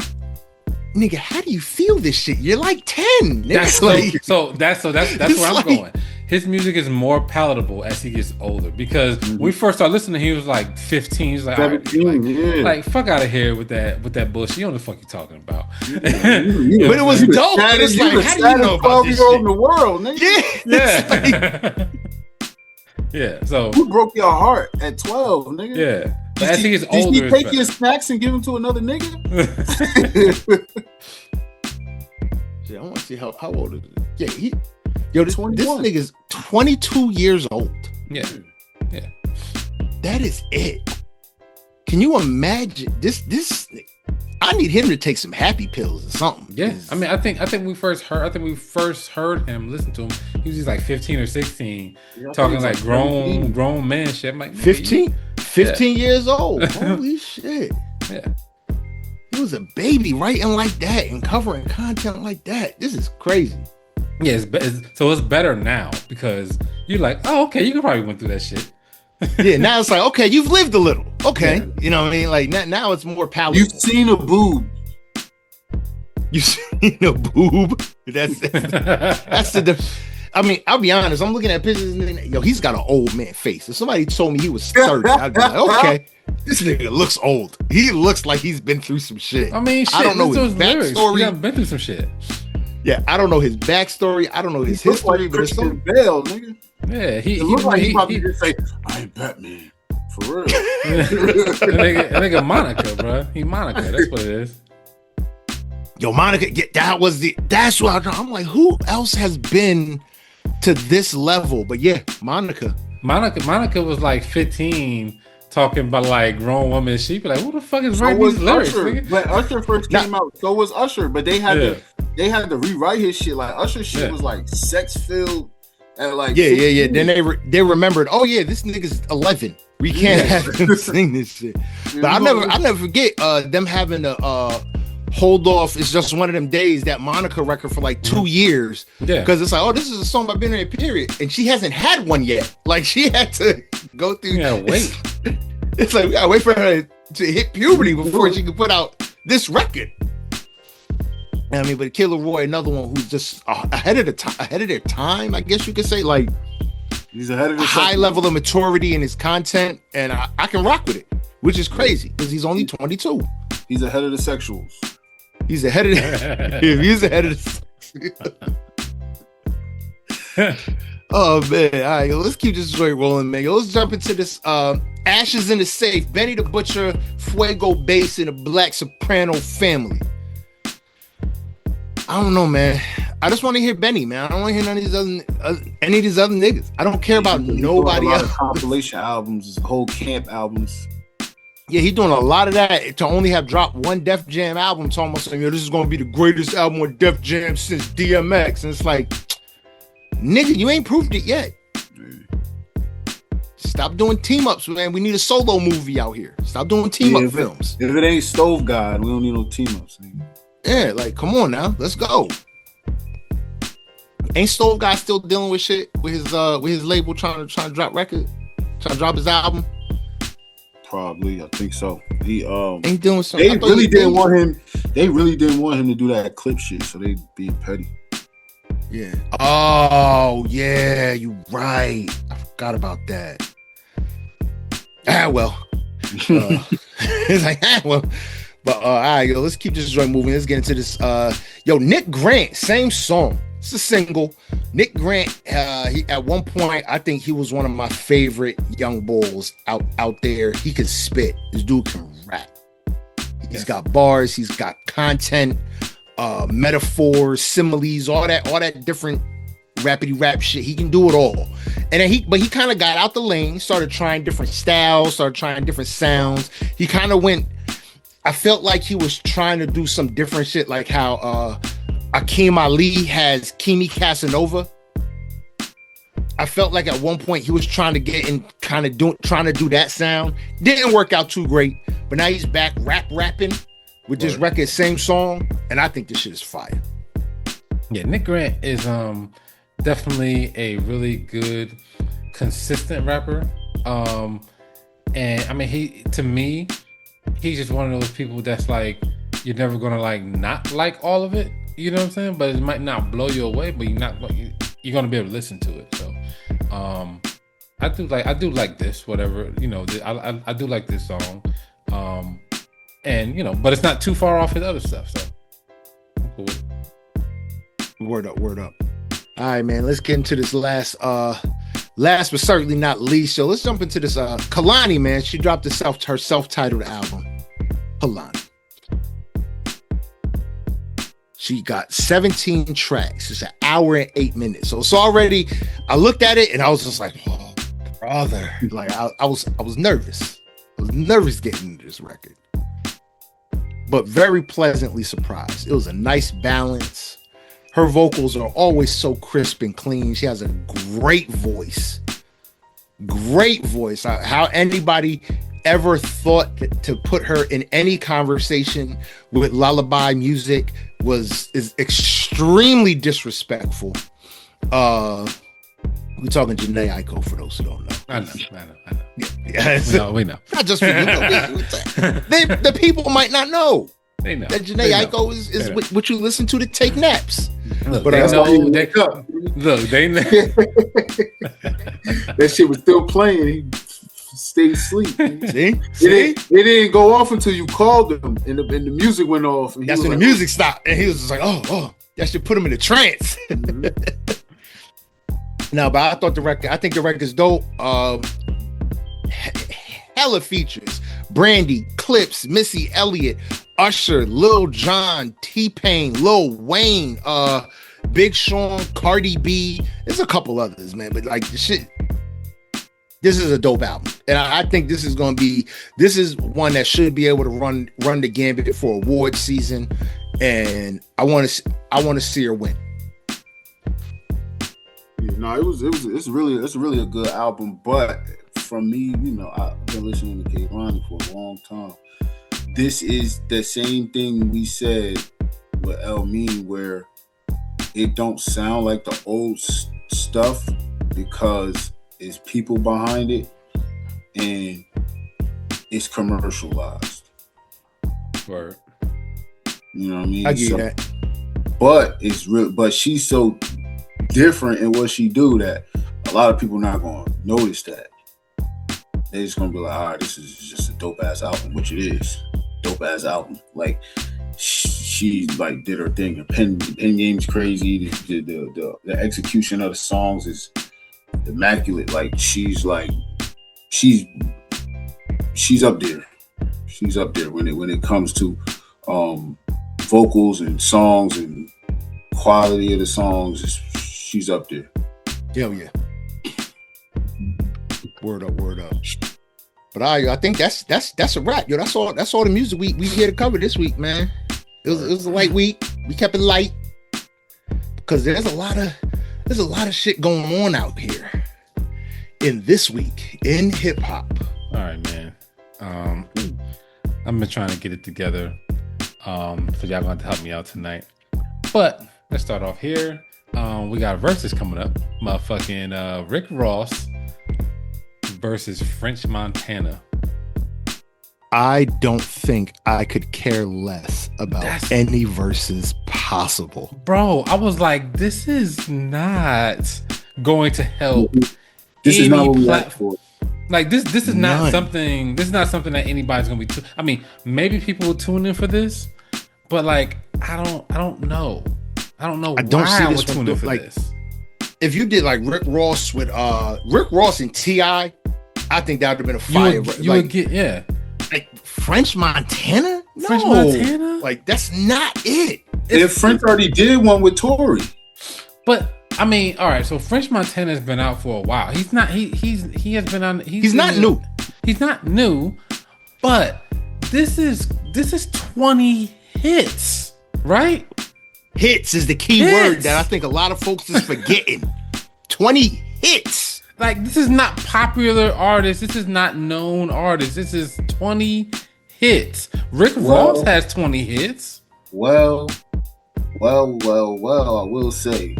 nigga, how do you feel this shit? You're like 10. That's It's where I'm like, going. His music is more palatable as he gets older, because when we first started listening, he was like 15. He's like, 17, like fuck out of here with that bullshit. You know what the fuck you talking about? But it was dope. It was like, how do you know about this shit? In the world, nigga. Yeah. Yeah. So who broke your heart at 12, nigga? Yeah. But as he gets older, did he take your snacks and give them to another nigga? Yeah, I want to see how old is it? Yeah, this 21. nigga's 22 years old. Yeah. That is it. Can you imagine this? I need him to take some happy pills or something. Yeah, I mean, I think we first heard him, listen to him. He was just like 15 or 16, talking like grown man shit. I'm like, 15 years old. Holy shit. Yeah. He was a baby writing like that and covering content like that. This is crazy. Yeah, so it's better now because you're like, oh, okay, you probably went through that shit. Yeah, now it's like, okay, you've lived a little. Okay, you know what I mean? Like now it's more palatable. You've seen a boob. You've seen a boob. That's the. I mean, I'll be honest. I'm looking at pictures and yo, he's got an old man face. If somebody told me he was 30, I'd be like, okay, this nigga looks old. He looks like he's been through some shit. I mean, shit, I don't know his backstory. Yeah, I've been through some shit. Yeah, I don't know his backstory. I don't know his history. But it's some Bell, nigga. Yeah, he looks like he probably just say, "I ain't Batman." For real. that nigga Monica, bro. He Monica. That's what it is. Yo, Monica. That's what I'm like. Who else has been to this level? But yeah, Monica. Monica was like 15. Talking about like grown women, she'd be like, "Who the fuck is writing these lyrics?" Usher. When Usher first came out, so was Usher, but they had to rewrite his shit. Like Usher shit was like sex filled, and like 15. Then they remembered. Oh yeah, this nigga's 11. We can't have him sing this shit. But I'll never forget them having to hold off. It's just one of them days, that Monica record for like 2 years. Yeah, because it's like, oh, this is a song by Ben Period, and she hasn't had one yet. Like she had to go through. Yeah, wait. It's like we gotta wait for her to hit puberty before she can put out this record. I mean, but Kid Laroi, another one who's just ahead of their time, I guess you could say. Like he's ahead of the high level of maturity in his content, and I can rock with it, which is crazy because he's only 22. He's ahead of the sexuals. He's ahead of he's ahead of the Oh man, all right, let's keep this joint rolling, man. Let's jump into this Ashes in the Safe, Benny the Butcher, Fuego Bass, and the Black Soprano family. I don't know, man. I just want to hear Benny, man. I don't want to hear none of these any of these other niggas. I don't care about nobody else. Compilation albums, whole camp albums. Yeah, he's doing a lot of that to only have dropped one Def Jam album. Talking about saying, yo, this is going to be the greatest album with Def Jam since DMX. And it's like, nigga, you ain't proved it yet. Stop doing team ups, man. We need a solo movie out here. Stop doing team up films. If it ain't Stove God, we don't need no team ups. Yeah, like come on now, let's go. Ain't Stove God still dealing with shit with his label trying to drop record, trying to drop his album? Probably, I think so. He ain't doing something. They really didn't want him. They really didn't want him to do that clip shit, so they be petty. Yeah. Oh yeah, you right. I forgot about that. Ah well. It's like, well, but all right, yo, let's keep this joint moving. Let's get into this. Yo, Nick Grant, same song. It's a single. Nick Grant, he at one point, I think he was one of my favorite young bulls out there. He could spit. This dude can rap. He's got bars. He's got content, metaphors, similes, all that different rapidy rap shit. He can do it all. And then he kind of got out the lane, started trying different styles, started trying different sounds. He kind of went. I felt like he was trying to do some different shit, like how Akeem Ali has Kimi Casanova. I felt like at one point he was trying to get in, trying to do that sound. Didn't work out too great, but now he's back rapping with this record, same song, and I think this shit is fire. Yeah, Nick Grant is definitely a really good, consistent rapper. And I mean, he's just one of those people that's like, you're never gonna like not like all of it. You know what I'm saying? But it might not blow you away, but you're gonna be able to listen to it. So, I do like this, whatever, you know, I do like this song. And you know, but it's not too far off his other stuff. So, I'm cool with it. Word up. All right, man. Let's get into this last but certainly not least. So let's jump into this. Kalani, man. She dropped her self-titled album. Kalani. She got 17 tracks. It's an hour and 8 minutes. So it's already. I looked at it and I was just like, oh, brother. Like I was nervous. I was nervous getting into this record, but very pleasantly surprised. It was a nice balance. Her vocals are always so crisp and clean. She has a great voice. How anybody ever thought to put her in any conversation with lullaby music is extremely disrespectful. We're talking Jhené Aiko, for those who don't know. I know. Yeah. We know. Not just for you. The people might not know. They know that Jhené Aiko is what you listen to take naps. Look, but they know. They know. That shit was still playing. He stayed asleep. See? It didn't go off until you called him, and the music went off. That's when the music stopped, and he was just like, "Oh, that should put him in a trance." Mm-hmm. No, but I think the record's dope. Hella features: Brandy, Clips, Missy Elliott, Usher, Lil Jon, T-Pain, Lil Wayne, Big Sean, Cardi B. There's a couple others, man, but like the shit. This is a dope album, and I think this is one that should be able to run the gambit for award season, and I want to see her win. Yeah, no, it's really a good album, but for me, you know, I've been listening to Kehlani for a long time. This is the same thing we said with El Mean, where it don't sound like the old stuff because it's people behind it and it's commercialized. Word. You know what I mean? I get that. But it's real. But she's so different in what she do that a lot of people not gonna notice that. They just gonna be like, all right, this is just a dope ass album, which it is. Dope ass album. Like she like did her thing. Her pen game's crazy. The execution of the songs is immaculate. Like she's up there. She's up there when it comes to vocals and songs and quality of the songs. She's up there. Hell yeah. Word up. But I think that's a wrap, yo. That's all the music we here to cover this week, man. It was a light week. We kept it light because there's a lot of shit going on out here in this week in hip hop. All right, man. I've been trying to get it together. So y'all gonna have to help me out tonight. But let's start off here. We got verses coming up. Motherfucking Rick Ross versus French Montana. I don't think I could care less about any verses possible. Bro, I was like, this is not going to help. This is not what we asked for. Like this is not None. something. This is not something that anybody's gonna be. I mean, maybe people will tune in for this, but like I don't know. I don't know I don't why see I this would tune one, in for like, this. If you did like Rick Ross with Rick Ross and T.I., I think that would have been a fire. You would get like French Montana. No, French Montana. Like that's not it. If French already did one with Tory. But I mean, all right. So French Montana's been out for a while. He's not. He has been on. He's not new. He's not new. But this is 20 hits, right? Hits is the key word that I think a lot of folks is forgetting. 20 hits. Like this is not popular artists. This is not known artists. This is 20 hits. Rick Ross has 20 hits. Well. I will say,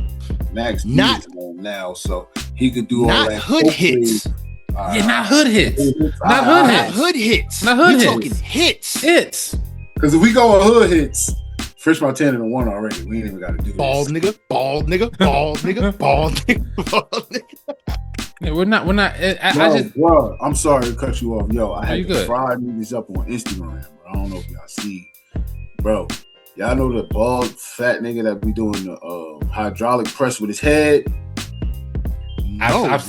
Max not is home now, so he could do all not that. Hood hits. Yeah, not hood hits. Not hood hits. Not hood hits. We're talking hits. Hits. Because if we go on hood hits, French Montana done won already. We ain't even got to do bald this. Nigga, bald nigga, bald nigga, bald nigga, bald nigga. Yeah, we're not. Bro, I'm sorry to cut you off. Yo, I had to fry niggas up on Instagram. Bro. I don't know if y'all see. Bro, y'all know the bald fat nigga that be doing the hydraulic press with his head? I've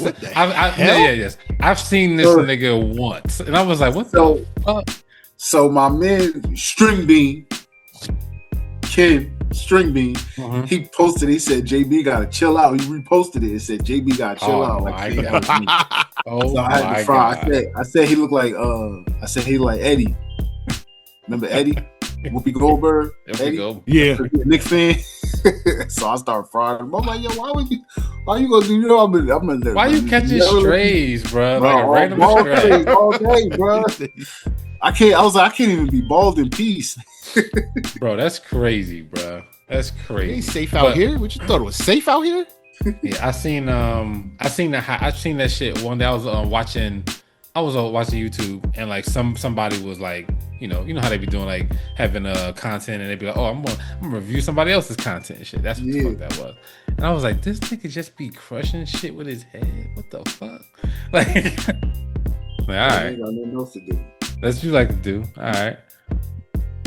seen this nigga once, and I was like, "What the fuck?" So my man String Bean, Ken String Bean, he posted. He said JB gotta chill out. He reposted it and said JB gotta chill out. Like, so I had to fry. I said he looked like he looked like Eddie. Remember Eddie? Whoopi Goldberg? Eddie? Yeah. Nick fan. So I started frying him. I'm like, yo, why you gonna do? You know, I'm in there. Why you catching strays, bro? Like a random stray all day, bro. I can't even be bald in peace. Bro, that's crazy, bro. That's crazy. It ain't safe out here. What you thought it was safe out here? Yeah, I seen that shit one day. I was watching YouTube, and like somebody was like, you know how they be doing, like having content, and they be like, oh, I'm gonna review somebody else's content and shit. That's what the fuck that was. And I was like, this nigga just be crushing shit with his head. What the fuck? Like all right, I got nothing else to do. That's what you like to do. All right.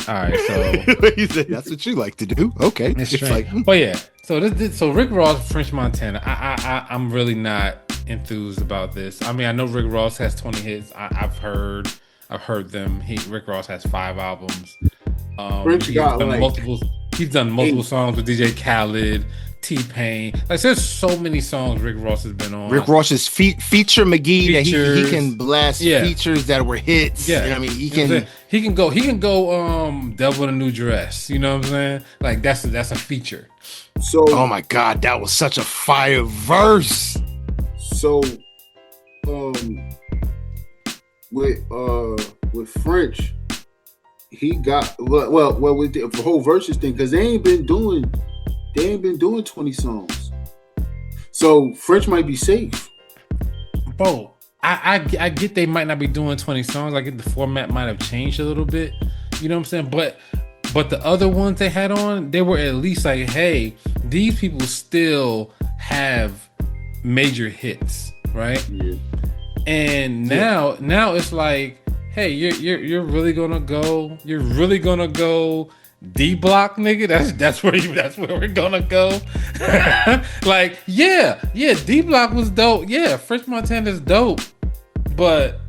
So that's what you like to do. Okay, it's like, but yeah. So Rick Ross, French Montana. I'm really not enthused about this. I mean, I know Rick Ross has 20 hits. I've heard them. Rick Ross has 5 albums. He's done multiple songs with DJ Khaled, T-Pain. Like, there's so many songs Rick Ross has been on. Rick Ross's feature McGee that he can blast features that were hits. Yeah, you know what I mean, he can go Devil in a New Dress. You know what I'm saying? Like that's a feature. So, oh my God, that was such a fire verse. So, with French, he got with the whole verses thing, because they ain't been doing 20 songs. So French might be safe. Bro, I get they might not be doing 20 songs. I get the format might have changed a little bit. You know what I'm saying? But the other ones they had on, they were at least like, hey, these people still have major hits, right? Yeah. And now it's like, hey, you're really gonna go D Block, nigga. That's where we're gonna go. Like, yeah, D Block was dope. Yeah, French Montana's dope, but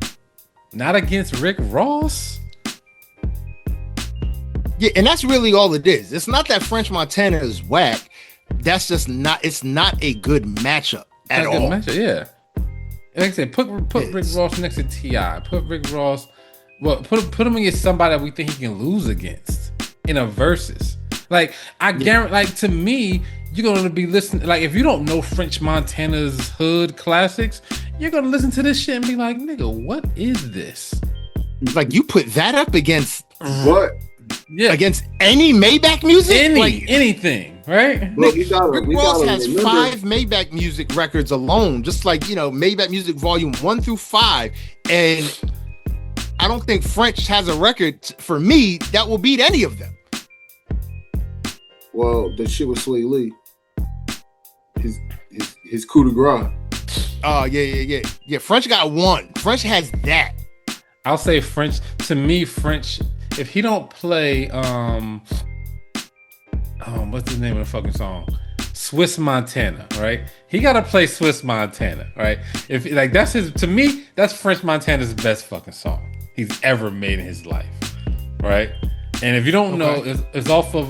not against Rick Ross. Yeah, and that's really all it is. It's not that French Montana is whack. That's just not. It's not a good matchup at all. Matchup, yeah. Like I said, put Rick Ross next to T.I. Put Rick Ross. Well, put him against somebody that we think he can lose against in a versus. Like, I guarantee. Like, to me, you're gonna be listening. Like, if you don't know French Montana's hood classics, you're gonna listen to this shit and be like, nigga, what is this? Like, you put that up against what? Yeah, against any Maybach music, anything, right? Well, Rick Ross has 5 Maybach music records alone, just like, Maybach Music Volume 1 through 5, and I don't think French has a record for me that will beat any of them. Well, the shit with Sway Lee, his coup de grace. Oh yeah. French got one. French has that. I'll say French. To me, French. If he don't play, what's the name of the fucking song? Swiss Montana, right? He gotta play Swiss Montana, right? If like that's his. To me, that's French Montana's best fucking song he's ever made in his life, right? And if you don't know, it's off of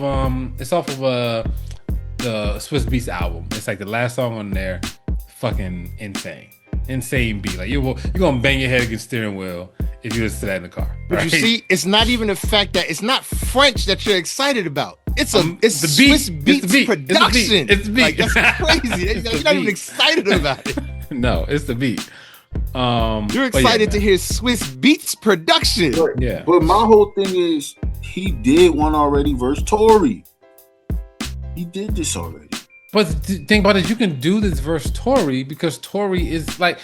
the Swiss Beats album. It's like the last song on there. Fucking insane beat. Like you're gonna bang your head against the steering wheel if you listen to that in the car. Right? But you see, it's not even the fact that it's not French that you're excited about. It's the Swiss Beats production. It's the beat. Like, that's crazy. You're not even excited about it. No, it's the beat. You're excited to hear Swiss Beats production. But my whole thing is he did one already versus Tory. He did this already. But the thing about it, you can do this versus Tory because Tory is like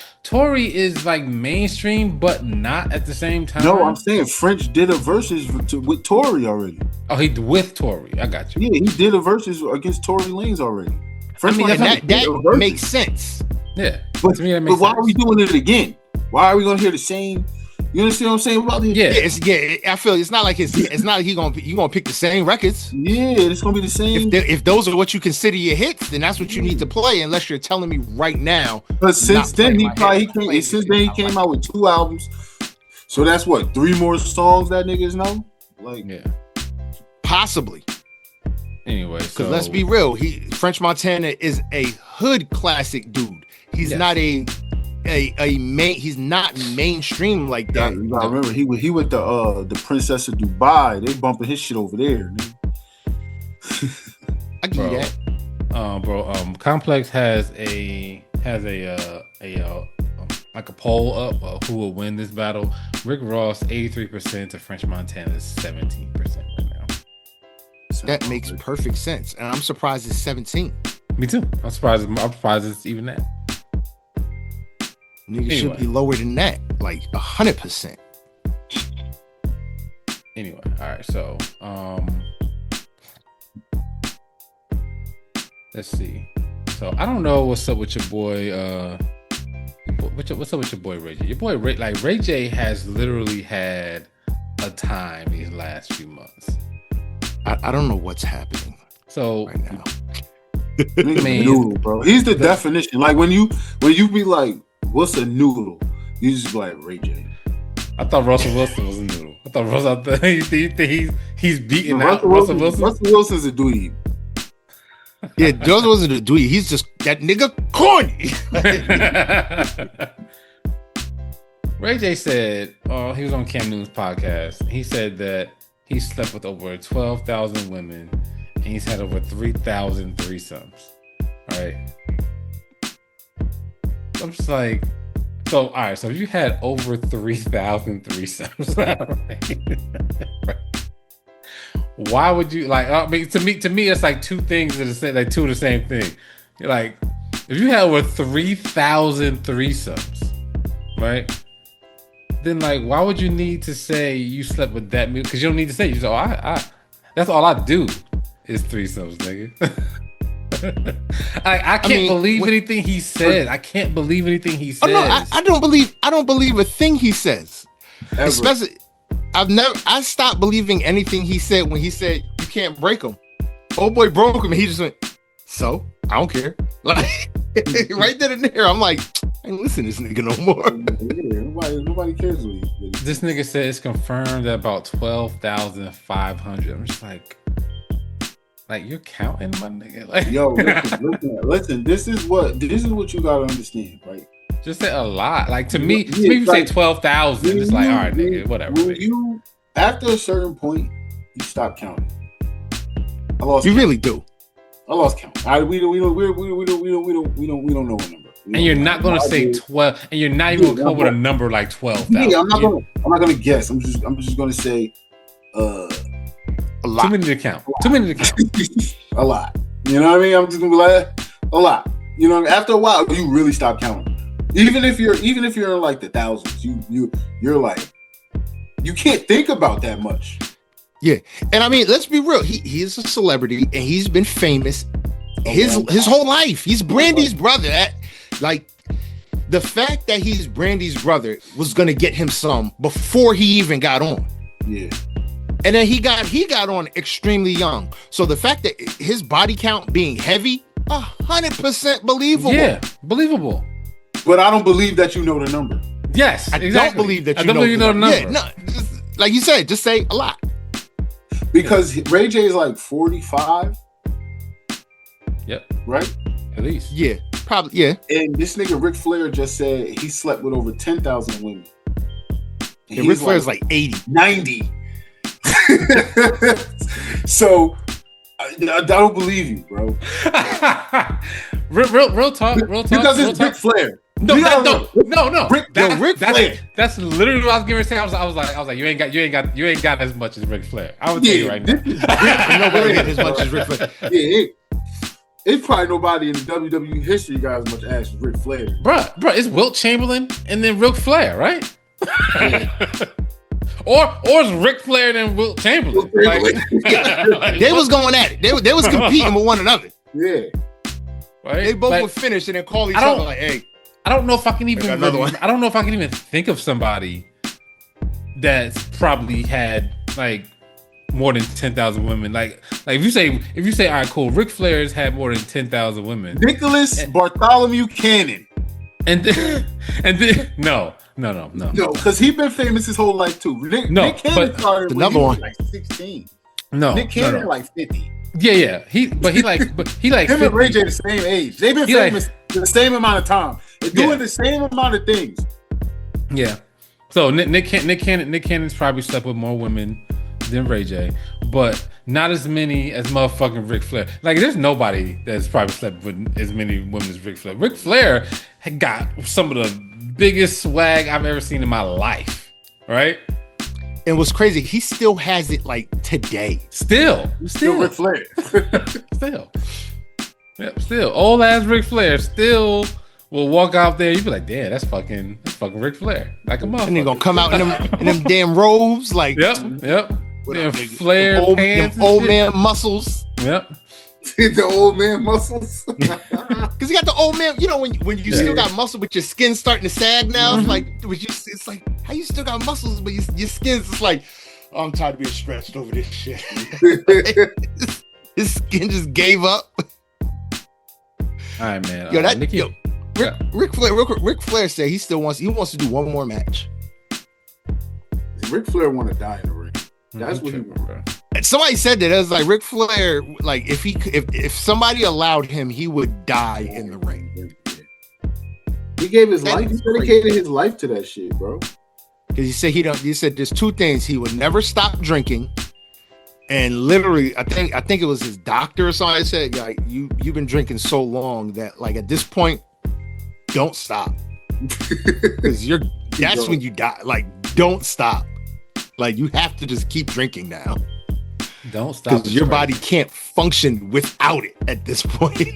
mainstream, but not at the same time. No, I'm saying French did a versus with Tory already. Oh, he with Tory. I got you. Yeah, he did a versus against Tory Lanez already. French that makes sense. Yeah, but why are we doing it again? Why are we gonna hear the same? You understand what I'm saying about this? Yeah, I feel it's not like it's not like you gonna pick the same records. Yeah, it's gonna be the same. If those are what you consider your hits, then that's what you need to play. Unless you're telling me right now. But since then he came out with 2 albums. So that's what 3 more songs that niggas know. Like possibly. Anyway, because let's be real, French Montana is a hood classic dude. He's not he's not mainstream like that. I remember he with the Princess of Dubai. They bumping his shit over there. I get that. Complex has a like a poll up who will win this battle. Rick Ross 83% to French Montana 17% right now. That makes perfect sense, and I'm surprised it's 17. Me too. I'm surprised it's even that. Niggas should be lower than that, like 100%. Anyway, all right. So, let's see. So I don't know what's up with your boy. What's up with your boy Ray J? Your boy Ray J has literally had a time these last few months. I don't know what's happening. So right now, noodle, bro. He's the definition. Like when you be like, what's a noodle? You just be like Ray J. I thought Russell Wilson was a noodle. I thought Russell. He's beating out Russell Wilson. Russell Wilson's a dweeb. Yeah, Russell wasn't a dweeb. He's just that nigga corny. Ray J said, he was on Cam Newton's podcast. He said that he slept with over 12,000 women and he's had over 3,000 threesomes. All right. I'm just like, so, all right. So if you had over 3,000 threesomes, right? Why would you like? I mean, to me, it's like two things that are like two of the same thing. You're like, if you had over 3,000 threesomes, right? Then like, why would you need to say you slept with that many? Because you don't need to say. You say, that's all I do is threesomes, nigga. I can't believe anything he said. I can't believe anything he says. Oh, no, I don't believe a thing he says. Ever. Especially, I stopped believing anything he said when he said you can't break him. Old boy broke him and he just went, so I don't care. Like right then and there, I'm like, I ain't listen to this nigga no more. Yeah, nobody cares what he. This nigga said it's confirmed at about 12,500. I'm just like you're counting, my nigga. Like, yo, listen. This is what you gotta understand, right? Just say a lot. Like to me, if you say 12,000, it's like, all right, nigga, whatever. You after a certain point, you stop counting. I lost. You count. Really do. I lost count. We don't know a number. And you're not gonna say 12, and you're not even gonna come up with a number like 12,000. Yeah, I'm not gonna guess. I'm just gonna say a lot. Too many to count. A lot. You know what I mean? I'm just gonna be like a lot. You know, after a while, you really stop counting. Even if you're in like the thousands, you're like, you can't think about that much. Yeah, and I mean, let's be real. He is a celebrity, and he's been famous his whole life. He's Brandy's brother. Like, the fact that he's Brandy's brother was gonna get him some before he even got on. Yeah. And then he got on extremely young. So the fact that his body count being heavy, 100% believable. Yeah, believable. But I don't believe that you know the number. Yes, I don't believe that you know the number. Yeah, no, like you said, just say a lot. Because Ray J is like 45. Yep. Right? At least. Yeah, probably, yeah. And this nigga Ric Flair just said he slept with over 10,000 women. And Ric Flair's like 80. 90. So I don't believe you, bro. real talk. Because it's Ric Flair. No. Ric Flair. That's literally what I was going to say. I was like, you ain't got as much as Ric Flair. I would tell you right now. Nobody got as much as Ric Flair. Yeah, it's probably nobody in the WWE history got as much ass as Ric Flair. Bruh, it's Wilt Chamberlain and then Ric Flair, right? or it's Ric Flair and Wilt Chamberlain. They was going at it. They was competing with one another. Yeah. Right? They both were finished and then call each other like, hey. I don't know if I can even I don't know if I can even think of somebody that's probably had like more than 10,000 women. Like if you say, all right, cool, Ric Flair's had more than 10,000 women. Nicholas Bartholomew Cannon. And then no, because he's been famous his whole life too. Nick Cannon started when he was like 16. Nick Cannon like 50. Yeah. He like him 50. And Ray J the same age. They've been famous the same amount of time. They're doing the same amount of things. Yeah. So Nick Cannon's probably slept with more women than Ray J, but not as many as motherfucking Ric Flair. Like, there's nobody that's probably slept with as many women as Ric Flair. Ric Flair had got some of the biggest swag I've ever seen in my life. Right? And what's crazy, he still has it like today. Still Ric Flair. Still. Old ass Ric Flair still will walk out there. You be like, damn, that's fucking Ric Flair. Like a motherfucker. And they're gonna come out in them damn robes, like Yep. Damn Flair pants. Them old man muscles. Yep. The old man muscles. Because you got the old man, you know, when you still got muscle, but your skin's starting to sag now. Mm-hmm. It's like how you still got muscles, but your skin's just like, oh, I'm tired of being stretched over this shit. His skin just gave up. All right, man. Ric Flair said he wants to do one more match. Ric Flair want to die in the ring. That's what he wants. Somebody said that. It was like Ric Flair, like if somebody allowed him, he would die in the ring. He gave his life. He dedicated his life to that shit, bro. Because he said there's two things: he would never stop drinking, and literally, I think it was his doctor or something said, like, you've been drinking so long that, like, at this point, don't stop, because that's when you die. Like, don't stop. Like, you have to just keep drinking now. Don't stop, because your body can't function without it at this point.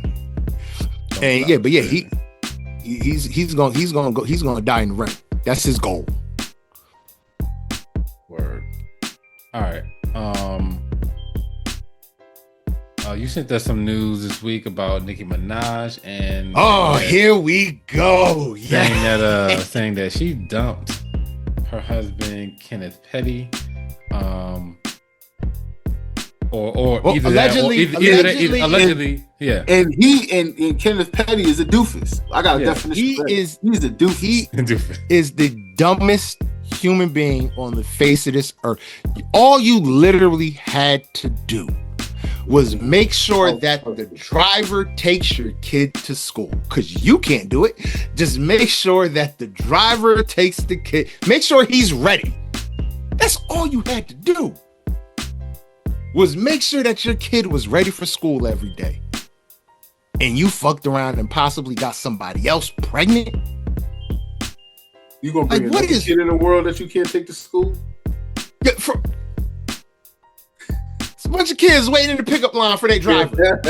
He's gonna die in the ring. That's his goal. Word. All right. You sent us some news this week about Nicki Minaj and here we go. Saying that she dumped her husband Kenneth Petty. Allegedly, yeah. And Kenneth Petty is a doofus. I got a definition. He's a doofus. He is the dumbest human being on the face of this earth. All you literally had to do was make sure that the driver takes your kid to school, because you can't do it. Just make sure that the driver takes the kid. Make sure he's ready. That's all you had to do. Was make sure that your kid was ready for school every day. And you fucked around and possibly got somebody else pregnant. You gonna bring another kid in the world that you can't take to school? Yeah, it's a bunch of kids waiting in the pickup line for their driver.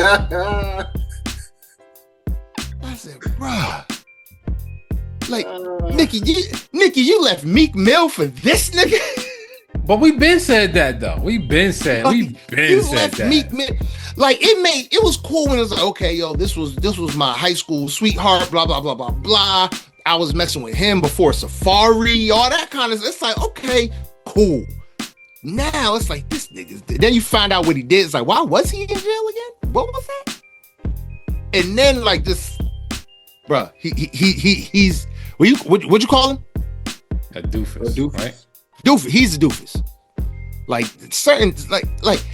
I said, bruh. Like, Nikki, you left Meek Mill for this nigga? But we've been said that though. We've been said that. Meek Mill. Like, it was cool when it was like, okay, yo, this was my high school sweetheart, blah blah blah blah blah. I was messing with him before Safari, all that kind of. It's like, okay, cool. Now it's like this nigga. Then you find out what he did. It's like, why was he in jail again? What was that? And then like this, bruh, he's what'd you call him? A doofus, right? Doofus. He's a doofus. Like certain, like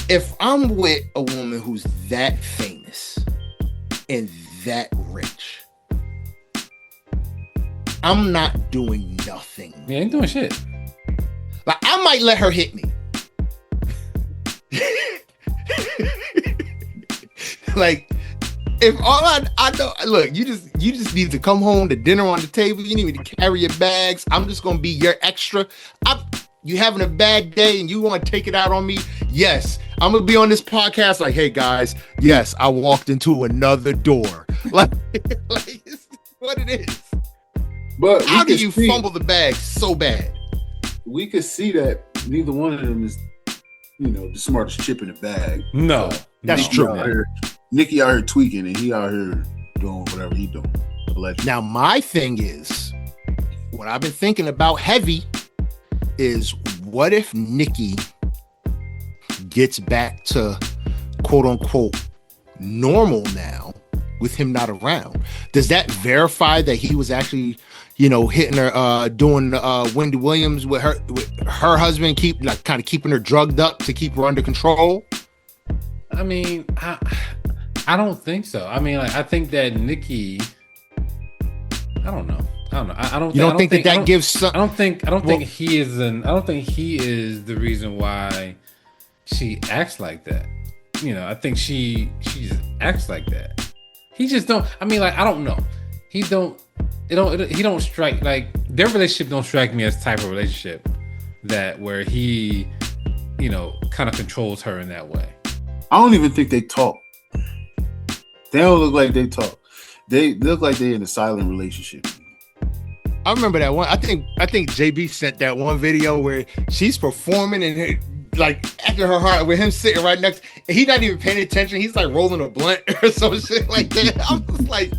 if I'm with a woman who's that famous and that rich, I'm not doing nothing. You ain't doing shit. Like I might let her hit me. Like if all I know, look, you just need to come home to dinner on the table. You need me to carry your bags. I'm just gonna be your extra. You having a bad day and you want to take it out on me? Yes, I'm gonna be on this podcast. Like, hey guys, yes, I walked into another door. Like it's what it is. But how do you fumble the bag so bad? We could see that neither one of them is, the smartest chip in the bag. No, that's true. Nicki out here tweaking and he out here doing whatever he doing. Allegedly. Now my thing is, what I've been thinking about heavy is, what if Nicki gets back to quote unquote normal now with him not around? Does that verify that he was actually, hitting her, doing Wendy Williams with her husband, kind of keeping her drugged up to keep her under control? I mean, I don't think so. I mean, like, I think that Nicki, I don't know. I don't think that gives some. I don't think he is the reason why she acts like that. I think she just acts like that. He just don't. I mean, like, I don't know. He don't strike, like, their relationship don't strike me as type of relationship that where he, kind of controls her in that way. I don't even think they talk. They don't look like they talk. They look like they're in a silent relationship. I remember that one. I think JB sent that one video where she's performing and like after her heart with him sitting right next, and he's not even paying attention. He's like rolling a blunt or some shit like that. I'm just like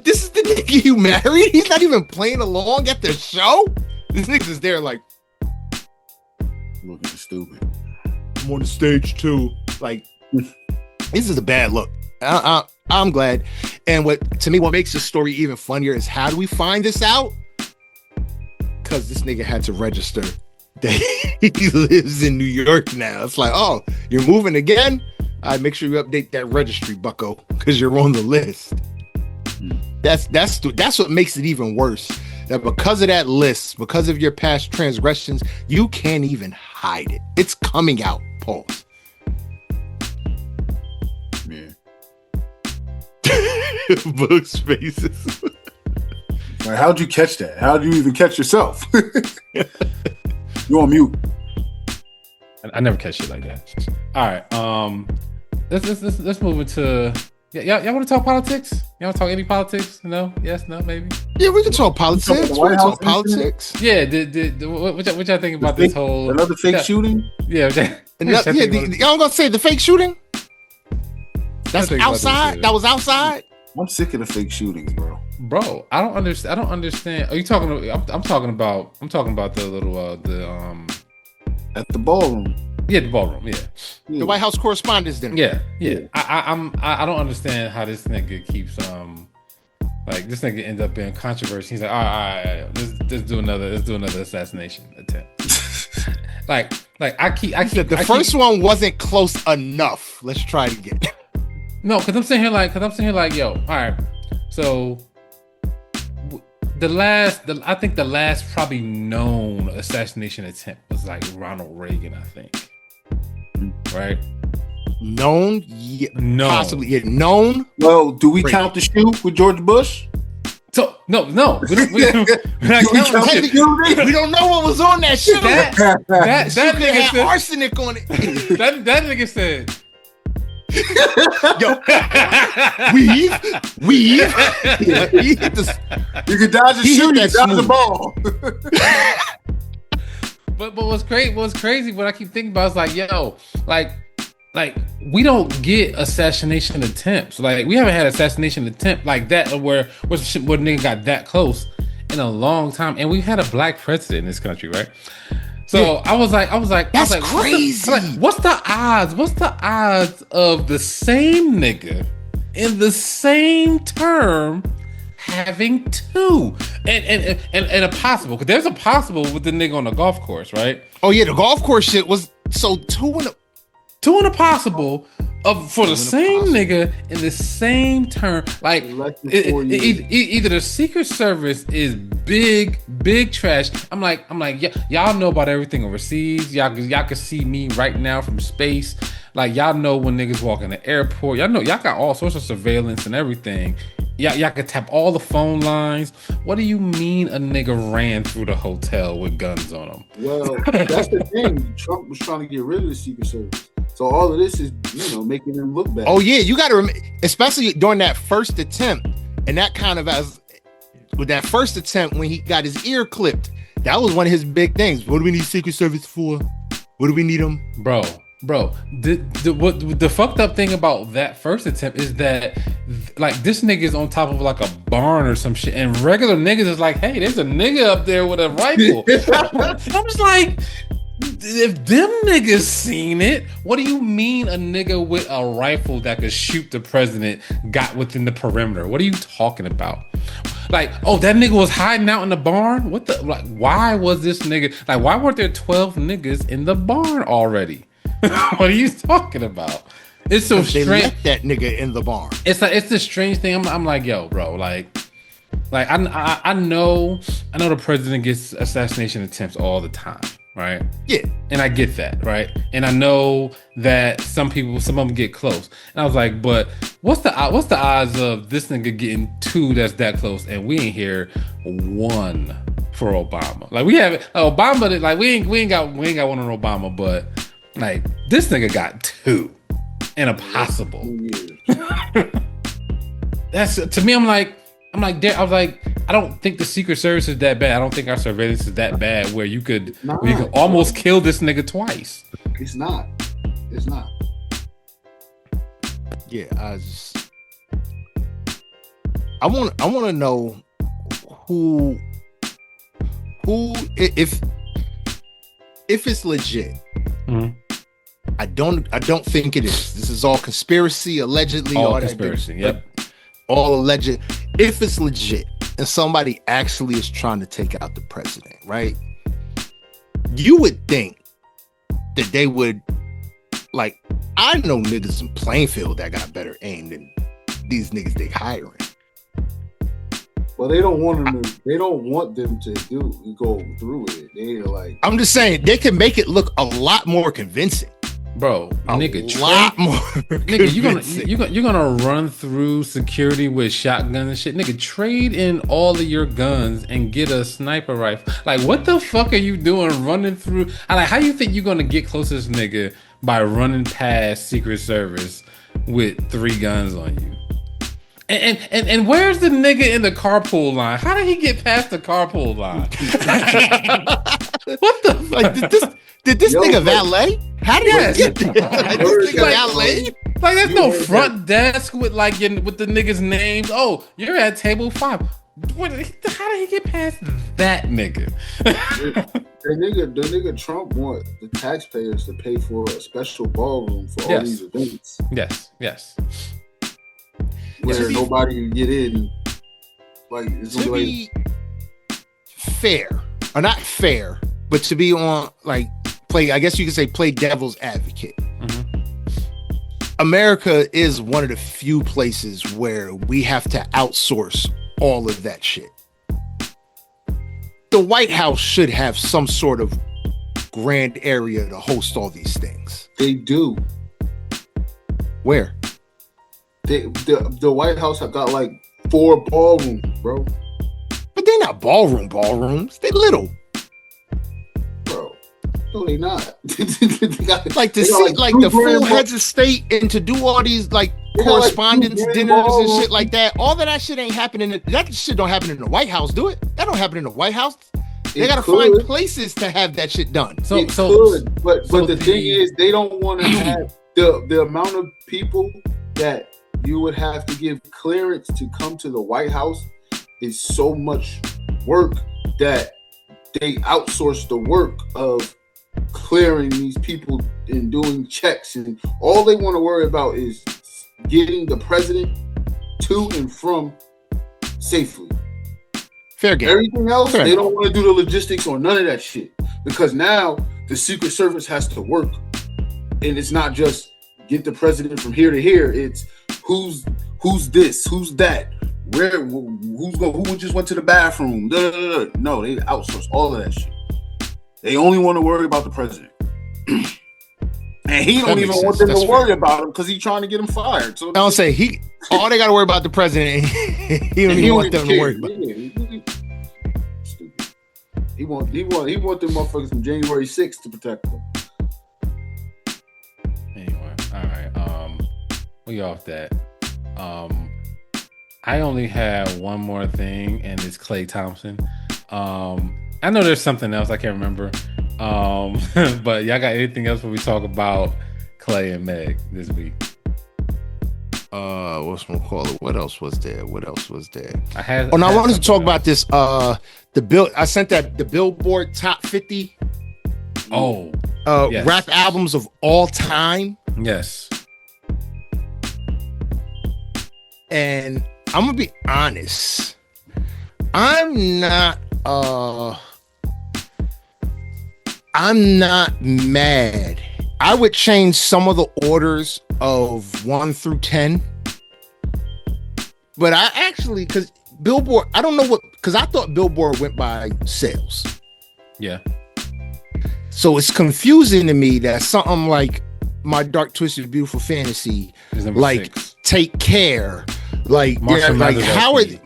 this is the nigga you married? He's not even playing along at the show? This nigga's there like looking stupid. I'm on the stage too. Like, this is a bad look. I'm glad. And what makes the story even funnier is, how do we find this out? Because this nigga had to register that he lives in New York now. It's like, oh, you're moving again? All right, make sure you update that registry, bucko, because you're on the list. That's what makes it even worse. That because of that list, because of your past transgressions, you can't even hide it. It's coming out. Pause. Yeah. Books faces. Like, how'd you catch that? How'd you even catch yourself? You on mute. I never catch shit like that. All right. Let's move into. Y'all want to talk politics? Y'all want to talk any politics? No? Yes? No? Maybe? Yeah, we can talk politics. We can talk politics. Yeah. What y'all think about this whole another fake shooting? Yeah. Y'all gonna say the fake shooting? That's outside. That was outside. I'm sick of the fake shootings, bro. Bro, I don't understand. Are you talking? I'm talking about the little at the ballroom. Yeah, the ballroom. Yeah, the White House Correspondents' Dinner. Yeah. I don't understand how this nigga keeps like this nigga ends up being controversy. He's like, all right, let's do another assassination attempt. like I keep the first one wasn't close enough. Let's try it again. No, because I'm sitting here like, yo, all right. So I think the last probably known assassination attempt was like Ronald Reagan, I think. Right? Known? Yeah, no. Possibly. Yeah, known? Well, do we count the shoot with George Bush? So no. We don't know what was on that shit. That nigga had said arsenic on it. that nigga said, yo, weave. You can dodge a shoot, you dodge the ball. But what's crazy, what I keep thinking about is like, yo, like like we don't get assassination attempts. Like we haven't had assassination attempt like that where nigga got that close in a long time, and we've had a black president in this country, right? So I was like, that's crazy. What's the odds? What's the odds of the same nigga in the same term having two? And a possible, because there's a possible with the nigga on the golf course, right? Oh yeah, the golf course shit was so two in a possible for the same nigga in the same term. Like either the Secret Service is big trash. I'm like, yeah, y'all know about everything overseas. Y'all can see me right now from space. Like y'all know when niggas walk in the airport. Y'all know y'all got all sorts of surveillance and everything. Y'all can tap all the phone lines. What do you mean a nigga ran through the hotel with guns on him? Well, that's the thing. Trump was trying to get rid of the Secret Service. So all of this is, making them look bad. Oh yeah, you got to remember, especially during that first attempt, and that kind of with that first attempt when he got his ear clipped. That was one of his big things. What do we need Secret Service for? What do we need them, bro? The fucked up thing about that first attempt is that like this nigga is on top of like a barn or some shit, and regular niggas is like, hey, there's a nigga up there with a rifle. I'm just like, if them niggas seen it, what do you mean a nigga with a rifle that could shoot the president got within the perimeter? What are you talking about? Like, oh, that nigga was hiding out in the barn? What the, like, why was this nigga, like, why weren't there 12 niggas in the barn already? What are you talking about? It's so strange. They left that nigga in the barn. It's the strange thing. I'm like, yo, bro, like I know the president gets assassination attempts all the time, right? Yeah, and I get that, right? And I know that some of them get close. And I was like, but what's the odds of this nigga getting two that's that close, and we ain't hear one for Obama? Like we have Obama, like we ain't got one on Obama, but like this nigga got two and a possible. That's to me. I'm like, I was like, I don't think the Secret Service is that bad. I don't think our surveillance is that bad where you could almost kill this nigga twice. It's not. Yeah, I want to know who if it's legit. Mm-hmm. I don't think it is. This is all conspiracy, allegedly. All conspiracy. Yep. All alleged. If it's legit and somebody actually is trying to take out the president, right? You would think that they would, like, I know niggas in Plainfield that got better aim than these niggas they hiring. Well, they don't want them. They don't want them to go through it. They're like, I'm just saying they can make it look a lot more convincing. Bro, nigga, more. Nigga, you're gonna run through security with shotguns and shit. Nigga, trade in all of your guns and get a sniper rifle. Like, what the fuck are you doing running through? How you think you're gonna get close to this nigga by running past Secret Service with 3 guns on you? And where's the nigga in the carpool line? How did he get past the carpool line? What the fuck? Like, did this nigga valet? How did he get there? Like, this nigga valet? Like, there's no front desk with with the niggas' names. Oh, you're at table 5. How did he get past that nigga? The nigga Trump want the taxpayers to pay for a special ballroom for all these events. Yes. Where nobody can get in. Like, it's to be fair, or not fair, but to be on, like, I guess you could say play devil's advocate. Mm-hmm. America is one of the few places where we have to outsource all of that shit. The White House should have some sort of grand area to host all these things. They do. Where? The White House have got like 4 ballrooms, bro. But they're not ballrooms. They're little. No, they not. Like to see like the full heads of state and to do all these like correspondence dinners and shit like that. All of that shit ain't happening. That shit don't happen in the White House. Do it? That don't happen in the White House. They gotta find places to have that shit done. But the thing is, they don't want to have the amount of people that you would have to give clearance to come to the White House is so much work that they outsource the work of clearing these people and doing checks, and all they want to worry about is getting the president to and from safely. Fair game. Everything else, they don't want to do the logistics or none of that shit, because now the Secret Service has to work, and it's not just get the president from here to here. It's who's this, who's that, who just went to the bathroom. No, they outsource all of that shit. They only want to worry about the president, and he don't even want them to worry about him because he's trying to get him fired. So I don't say he. All they got to worry about the president. He don't even want them to worry about. Stupid. He want them motherfuckers from January 6th to protect them. Anyway, all right. We off that. I only have one more thing, and it's Klay Thompson. I know there's something else I can't remember. But y'all got anything else when we talk about Klay and Meg this week? What's my call it? What else was there? I wanted to talk about this. The bill I sent that the Billboard Top 50. Yes. Rap albums of all time. Yes. And I'm gonna be honest. I'm not mad. I would change some of the orders of 1 through 10. But I actually, because Billboard, I don't know what, because I thought Billboard went by sales. Yeah. So it's confusing to me that something like My Dark Twisted Beautiful Fantasy, like 6. Take Care, like Marshall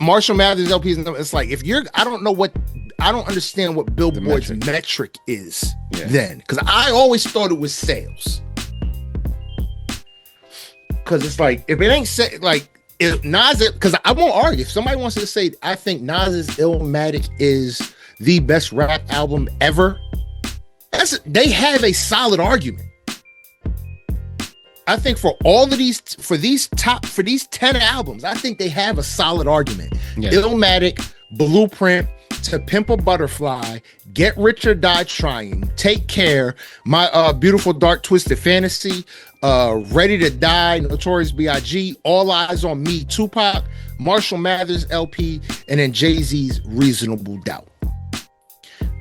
Marshall Mathers LP. It's like, if you're, I don't understand what Billboard's metric is then, because I always thought it was sales. Because it's like, if it ain't like if Nas, because I won't argue. If somebody wants to say, I think Nas's Illmatic is the best rap album ever, they have a solid argument. I think for these 10 albums, I think they have a solid argument. Yeah. Illmatic, Blueprint, To Pimp a Butterfly, Get Rich or Die Trying, Take Care, My Beautiful Dark Twisted Fantasy, Ready to Die, Notorious B.I.G., All Eyes on Me, Tupac, Marshall Mathers LP, and then Jay-Z's Reasonable Doubt.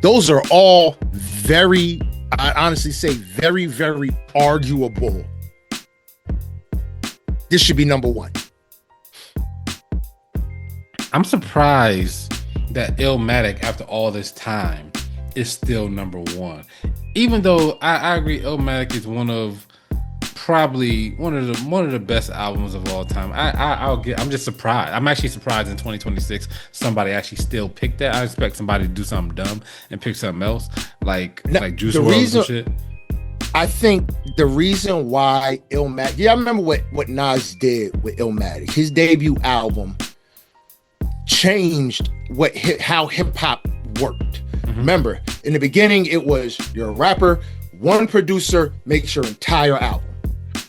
Those are all very, I honestly say, very, very arguable. This should be number one. I'm surprised that Illmatic, after all this time, is still number one. Even though I agree, Illmatic is probably one of the best albums of all time. I'm just surprised. I'm actually surprised in 2026 somebody actually still picked that. I expect somebody to do something dumb and pick something else, like Juice WRLD and shit. I think the reason why Illmatic, I remember what Nas did with Illmatic. His debut album changed how hip hop worked. Mm-hmm. Remember, in the beginning, it was you're a rapper, one producer makes your entire album.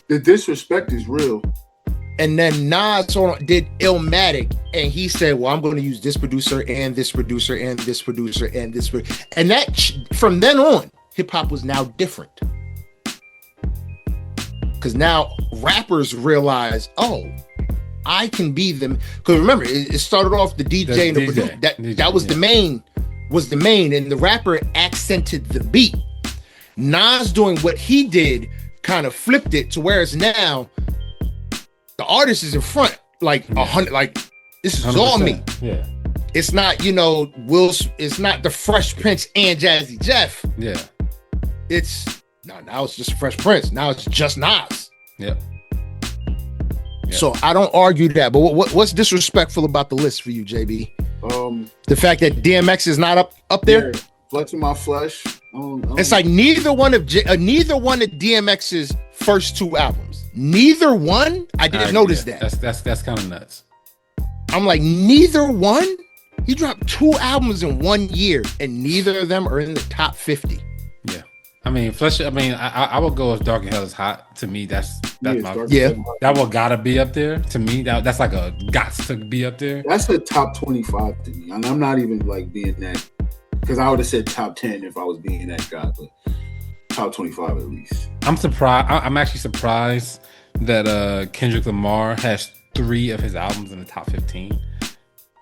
The disrespect is real. And then Nas did Illmatic, and he said, well, I'm going to use this producer and this producer and this producer and this. And that, from then on, hip hop was now different. Because now rappers realize, oh, I can be them. Because remember, it started off the DJ and the producer. That was the main, and the rapper accented the beat. Nas doing what he did kind of flipped it to where it's now the artist is in front, like 100, like this is 100%. All me. Yeah. It's not, it's not the Fresh Prince and Jazzy Jeff. Yeah. Now it's just Fresh Prince. Now it's just Nas. Yep. So I don't argue that. But what's disrespectful about the list for you, JB? The fact that DMX is not up there. Yeah, Flexing My Flesh. It's like neither one of DMX's first two albums. Neither one. I didn't notice that. That's kind of nuts. I'm like, neither one. He dropped two albums in 1 year, and neither of them are in the top 50. Yeah. I mean, Flesh. I mean, I would go as Dark and Hell is Hot. To me, that's my that one gotta be up there. To me, that's like a gots to be up there. That's a top 25 to me, and I'm not even like being that, because I would have said top 10 if I was being that guy, but top 25 at least. I'm surprised. I'm actually surprised that Kendrick Lamar has 3 of his albums in the top 15.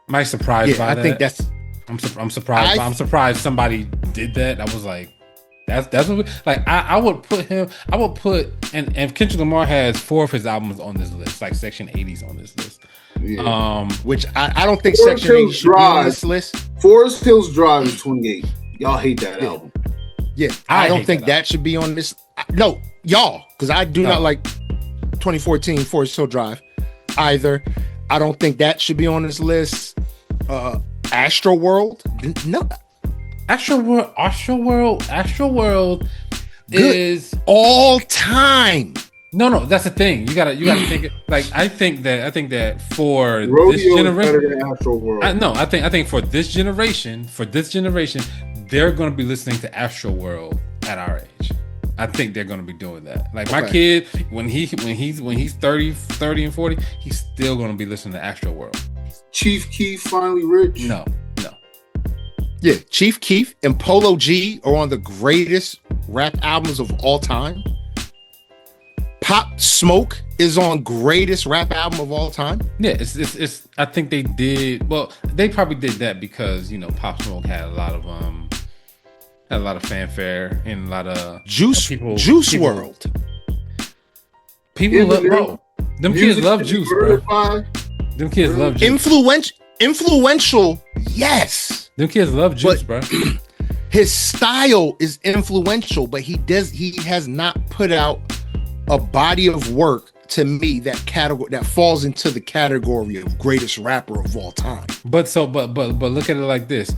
Am I surprised by that? I think that's. I'm surprised. I'm surprised somebody did that. I was like, that's what like I would put him. I would put and Kendrick Lamar has 4 of his albums on this list, like Section 80s on this list. Yeah. Which I don't think Section 80 should be on this list. Forest Hills Drive is 28. Y'all hate that album. Yeah, I don't think that should be on this. No, y'all, because I do not like 2014 Forest Hill Drive either. I don't think that should be on this list. Astro World, no. Astro World is all time. No, that's the thing. You gotta think it. Like I think that for Rodeo this generation, better than Astro World. I think for this generation, they're gonna be listening to Astro World at our age. I think they're gonna be doing that. Like my kid, when he's 30 and 40, he's still gonna be listening to Astro World. Chief Keef Finally Rich. No. Yeah, Chief Keef and Polo G are one of the greatest rap albums of all time. Pop Smoke is on greatest rap album of all time. Yeah, it's I think they did. Well, they probably did that because Pop Smoke had a lot of fanfare and a lot of Juice WRLD. People love, bro. Them kids love Juice, bro. Them kids love Juice. Influential, yes. Them kids love Juice, bro. His style is influential, but he has not put out a body of work to me that falls into the category of greatest rapper of all time. But look at it like this.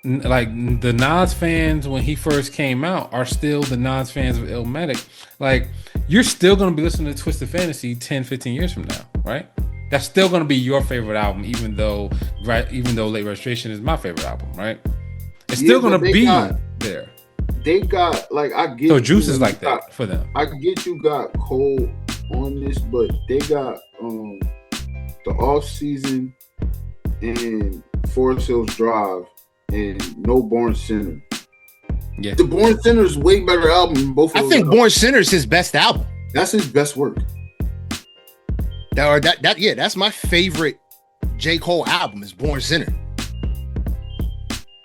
Like the Nas fans when he first came out are still the Nas fans of Illmatic. Like you're still going to be listening to Twisted Fantasy 10, 15 years from now, right? That's still going to be your favorite album, even though Late Registration is my favorite album, right? It's still going to be there. They got I get so Juice is like that for them. I get you got Cole on this, but they got the Off Season and Forest Hills Drive and No Born Sinner. Yeah, the Born Sinner is way better album than both. I think Born Sinner is his best album. That's his best work. That's my favorite J. Cole album is Born Sinner.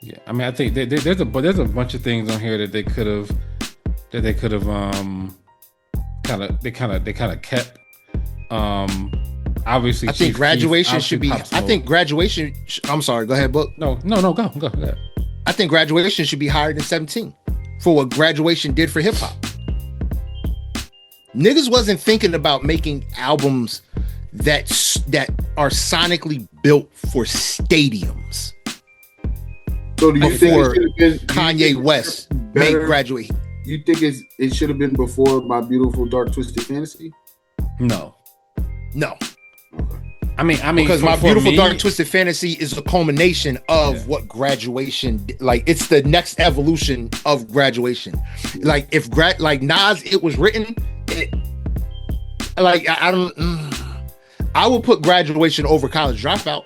Yeah, I mean, I think there's a bunch of things on here that they could have kept. Obviously, I think Graduation should be. I think Graduation. I'm sorry. Go ahead, Book. No. Go ahead. I think Graduation should be higher than 17 for what Graduation did for hip hop. Niggas wasn't thinking about making albums that are sonically built for stadiums. So do you think it should have been Kanye West made Graduate? You think it should have been before My Beautiful Dark Twisted Fantasy? No. Okay. I mean, because My Beautiful Dark Twisted Fantasy is a culmination of what Graduation, like it's the next evolution of Graduation. Like if Nas, it was written, I would put Graduation over College Dropout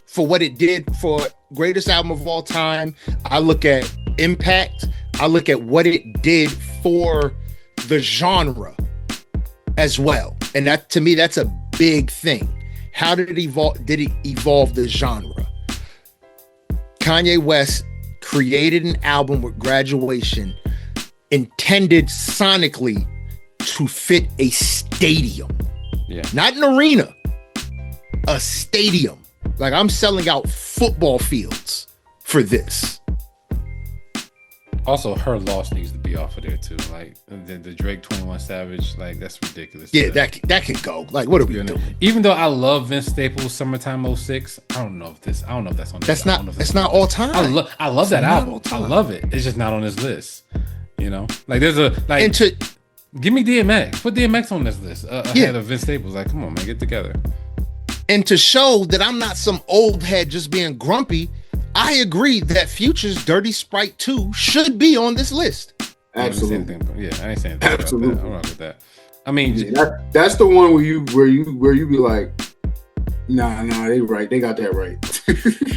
for what it did for greatest album of all time. I look at impact. I look at what it did for the genre as well. And that, to me, that's a big thing. How did it evolve? Did it evolve the genre? Kanye West created an album with Graduation intended sonically to fit a stadium. Yeah. Not an arena. A stadium. Like I'm selling out football fields for this. Also, Her Loss needs to be off of there too. Like the Drake 21 Savage, like that's ridiculous. Yeah, that can go. Like, what are we doing? Even though I love Vince Staples' Summertime 06, I don't know if that's on this. That's not all time. I love that album. I love it. It's just not on this list. Like there's a like. Give me DMX. Put DMX on this list ahead of Vince Staples. Like, come on, man, get together. And to show that I'm not some old head just being grumpy, I agree that Future's Dirty Sprite 2 should be on this list. Absolutely. I ain't saying anything Absolutely. about that. I'm wrong with that. I mean, that's the one where you be like, nah, they right. They got that right.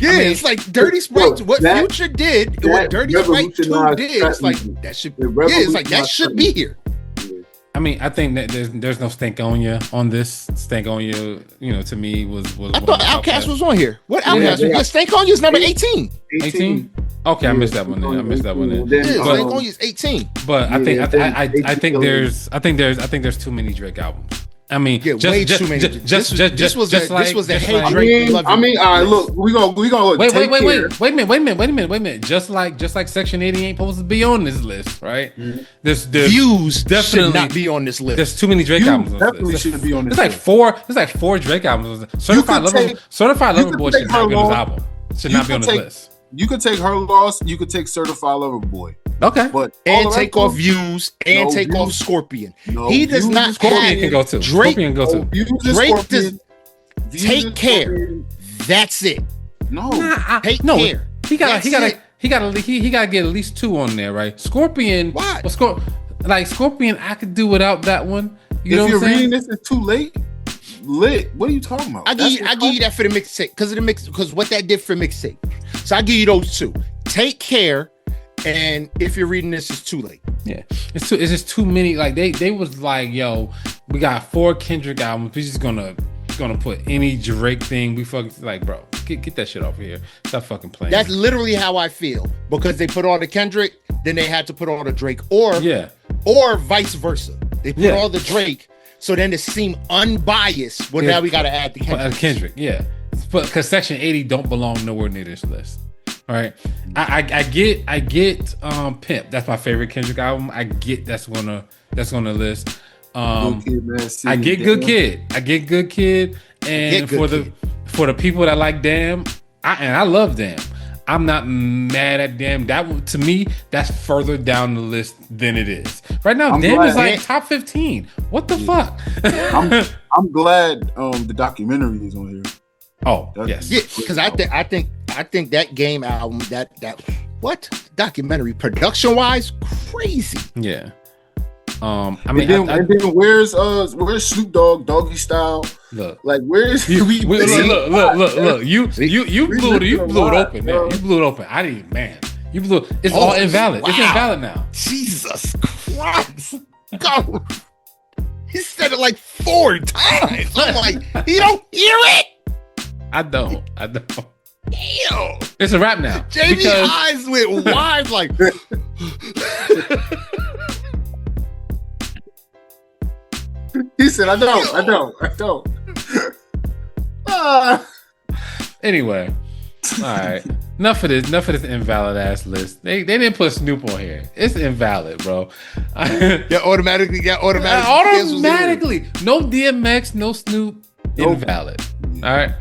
Yeah, I mean, it's like Dirty Sprite. What Future did, what Dirty Sprite 2 did, it's like that should. Yeah, it's like that should be here. I mean, I think that there's no Stankonia on this. Stankonia, to me was. I thought Outkast was on here. What Outkast? Yeah, Stankonia is number 18. 18. Okay, I missed that one. Then. Stankonia is 18. But I think there's too many Drake albums. I mean, way too many. This was the Hey Drake. I mean, all right, look, we gonna wait a minute. Just like Section 80 ain't supposed to be on this list, right? Mm-hmm. There's Views definitely should not be on this list. There's too many Drake albums on this definitely list. Shouldn't be on this There's list. like four Drake albums. Certified Lover Boy should not be on this album. Should not be on this list. You could take Her Loss. You could take Certified Lover Boy. Okay, but and take off Views and take off Scorpion. He does not. Scorpion can go too. Drake can go too. Drake does Take Care. That's it. No, Take Care. He got to get at least 2 on there, right? Scorpion. Why? Scorpion, I could do without that one. You know what I'm saying? Reading this is too late. Lit. What are you talking about? I give you that for the mixtape because what that did for mixtape. So I give you those 2. Take Care, and If You're Reading This is Too Late. Yeah, it's just too many. Like they was like, yo, we got 4 Kendrick albums. We just gonna put any Drake thing. We fucking like, bro, get that shit off of here. Stop fucking playing. That's literally how I feel because they put all the Kendrick, then they had to put all the Drake, or vice versa. They put all the Drake. So then it seemed unbiased. Well, now we got to add the Kendrick. Yeah. But because Section 80 don't belong nowhere near this list. All right. I get Pimp. That's my favorite Kendrick album. I get that's gonna list. I get Good Kid. And for the people that like Damn, I love Damn. I'm not mad at Damn. That one, to me, that's further down the list than it is. Right now, Damn is like top 15. What the fuck? I'm glad the documentary is on here. Oh, yes. Yeah, because I think that Game album, that documentary production wise, crazy. Yeah. And then where's Snoop Dogg, Doggy Style? Look, like where's look. You blew it open, man. You blew it open. I didn't, man. You blew. It's all invalid. Wow. It's invalid now. Jesus Christ! Go. He said it like 4 times. I'm like, he don't hear it. I don't. Damn. It's a wrap now. JB eyes went wide like. He said, I don't. Anyway, all right. Enough of this invalid ass list. They didn't put Snoop on here. It's invalid, bro. automatically. No DMX, no Snoop. Nope. Invalid. All right.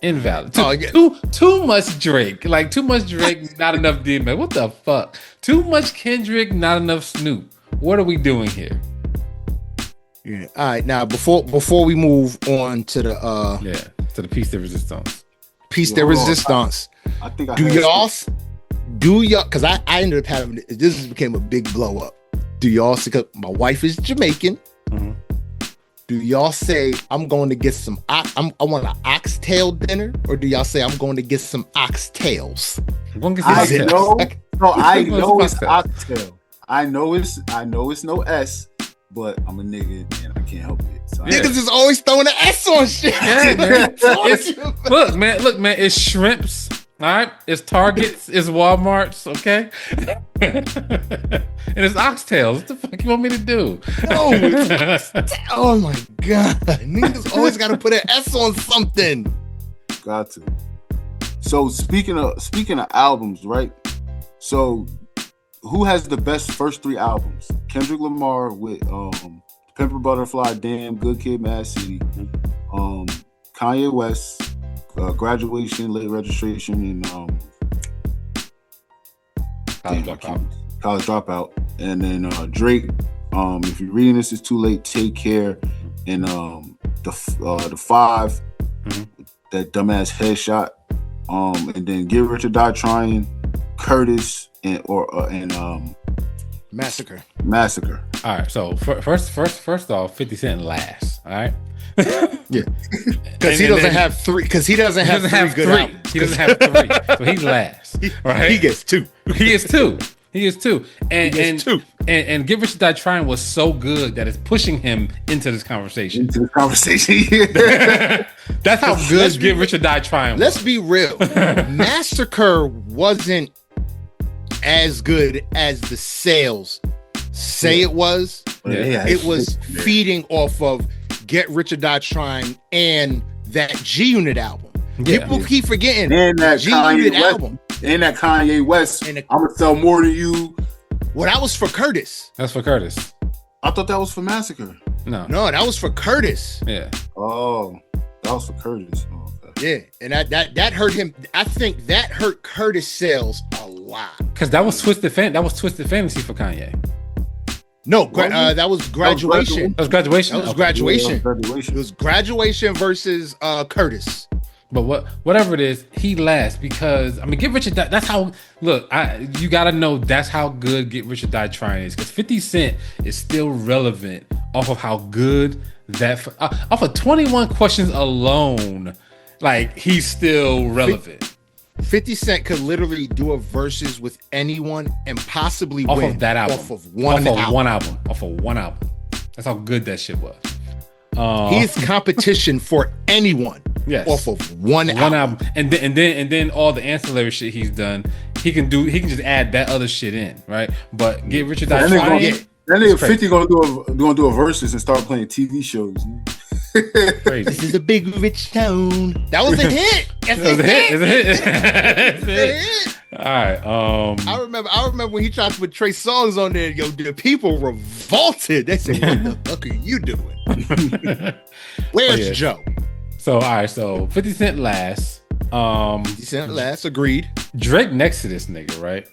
Invalid. Too much Drake. Like too much Drake, not enough DMX. What the fuck? Too much Kendrick, not enough Snoop. What are we doing here? Yeah. All right. Now before we move on to the to the piece de resistance. I think do y'all because I ended up having this became a big blow up. Do y'all see? Cause my wife is Jamaican. Mm-hmm. Do y'all say I'm going to get some? I want an oxtail dinner, or do y'all say I'm going to get some oxtails? I know it's oxtail. I know it's no S, but I'm a nigga and I can't help it. So niggas is always throwing an S on shit. Yeah, man. Look, man. It's shrimps. All right, it's Targets, it's Walmart's, okay, and it's oxtails. What the fuck you want me to do? Oh my god, niggas always got to put an S on something. Got to. So speaking of albums, right? So who has the best first 3 albums? Kendrick Lamar with Pimp a Butterfly, Damn, Good Kid, Mad City. Kanye West. Graduation, Late Registration, and College Dropout, and then Drake. If you're reading this, it's too late. Take Care, and the 5, that dumbass headshot. And then Get Rich or Die Trying, Curtis, and Massacre. All right, so first off, 50 Cent last. All right. Yeah, because he doesn't have three. Because he doesn't have three good albums. He doesn't have three, so he's last. Right? He gets two. He is two. And Get Rich or Die Trying was so good that it's pushing him into this conversation. Yeah. That's how good Get Rich or Die Trying was. Let's be real. Massacre wasn't as good as the sales say it was. Yeah. It was feeding off of Get Rich or Die Trying and that G Unit album. Yeah. People keep forgetting And that G Unit album. And that Kanye West. I'm gonna sell more than you. Well, that was for Curtis. That's for Curtis. I thought that was for Massacre. No, that was for Curtis. Yeah. Oh, that was for Curtis. Oh, Yeah, okay. and that hurt him. I think that hurt Curtis sales a lot. Because that was Twisted Fantasy for Kanye. No, that was Graduation. That was Graduation. That was Graduation. Yeah, It was Graduation versus Curtis. But whatever it is, he lasts because Get Rich or Die. That's how. Look, you gotta know that's how good Get Rich or Die Trying is, because 50 Cent is still relevant off of how good that off of 21 Questions alone. Like, he's still relevant. 50 Cent could literally do a verses with anyone and possibly Off win of that album. Off of one album. Off of one album. That's how good that shit was. He's competition for anyone. Yes. Off of one album. And then all the ancillary shit he's done, he can just add that other shit in, right? But Get Rich or Die Trying. That nigga 50 gonna do a versus and start playing TV shows. Crazy. This is a big rich town. That was a hit. That's It's a hit. All right. I remember when he tried to put Trey songs on there. Yo, the people revolted. They said, "What the fuck are you doing? Where's Joe?" So all right. So 50 Cent last. 50 Cent last. Agreed. Drake next to this nigga, right?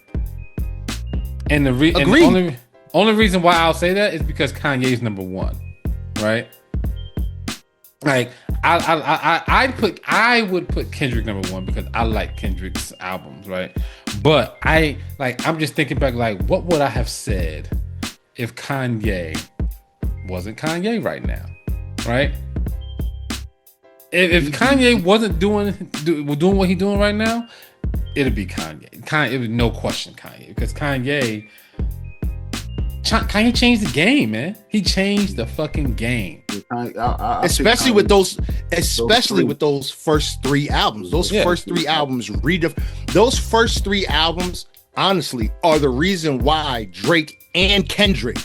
And the only reason why I'll say that is because Kanye's number one, right? Like, I would put Kendrick number one because I like Kendrick's albums, right? But I'm just thinking back, like, what would I have said if Kanye wasn't Kanye right now, right? If Kanye wasn't doing what he's doing right now, it'd be Kanye. It was no question Kanye, because Kanye changed the game, man. He changed the fucking game. Especially with those first three albums. Those first three albums, honestly, are the reason why Drake and Kendrick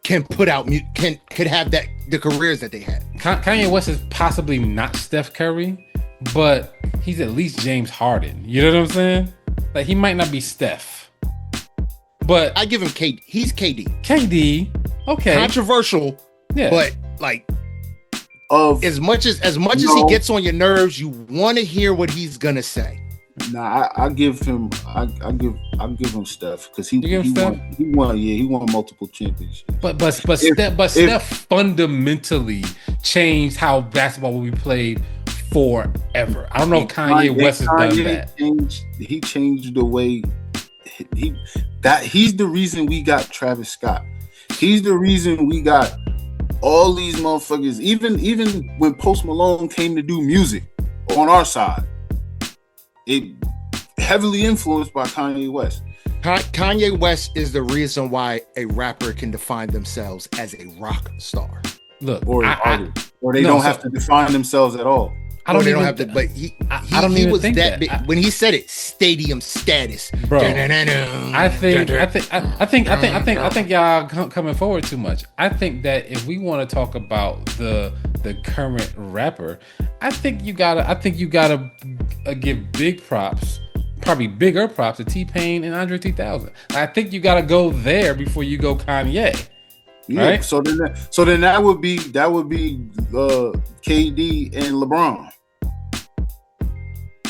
could have the careers that they had. Kanye West is possibly not Steph Curry, but he's at least James Harden. You know what I'm saying? Like, he might not be Steph, but I give him KD. He's KD. KD, okay. Controversial, yeah. But like, as much as he gets on your nerves, you want to hear what he's gonna say. Nah, I give him Steph, because he won multiple championships. But Steph fundamentally changed how basketball will be played forever. I don't know if Kanye West has done that. He changed the way he's the reason we got Travis Scott. He's the reason we got all these motherfuckers. Even when Post Malone came to do music on our side, it heavily influenced by Kanye West. Kanye West is the reason why a rapper can define themselves as a rock star. Look, or they don't have to define themselves at all. I don't have to. But he was that big when he said it. Stadium status, bro. I think y'all coming forward too much. I think that if we want to talk about the current rapper, I think you gotta give big props, probably bigger props, to T-Pain and Andre 3000. I think you gotta go there before you go Kanye. Yeah, right? So then that would be KD and LeBron.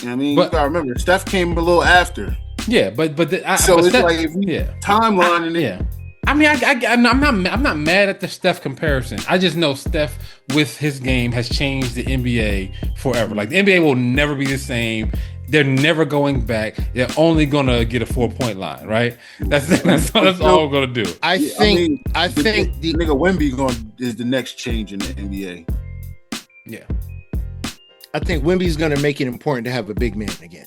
You know what I mean? You gotta remember, Steph came a little after. Yeah, but like if we timelining it, I mean, I'm not mad at the Steph comparison. I just know Steph with his game has changed the NBA forever. Like the NBA will never be the same. They're never going back. They're only gonna get a 4-point line, right? That's all we're gonna do. I think the nigga Wemby is the next change in the NBA. Yeah, I think Wemby's gonna make it important to have a big man again.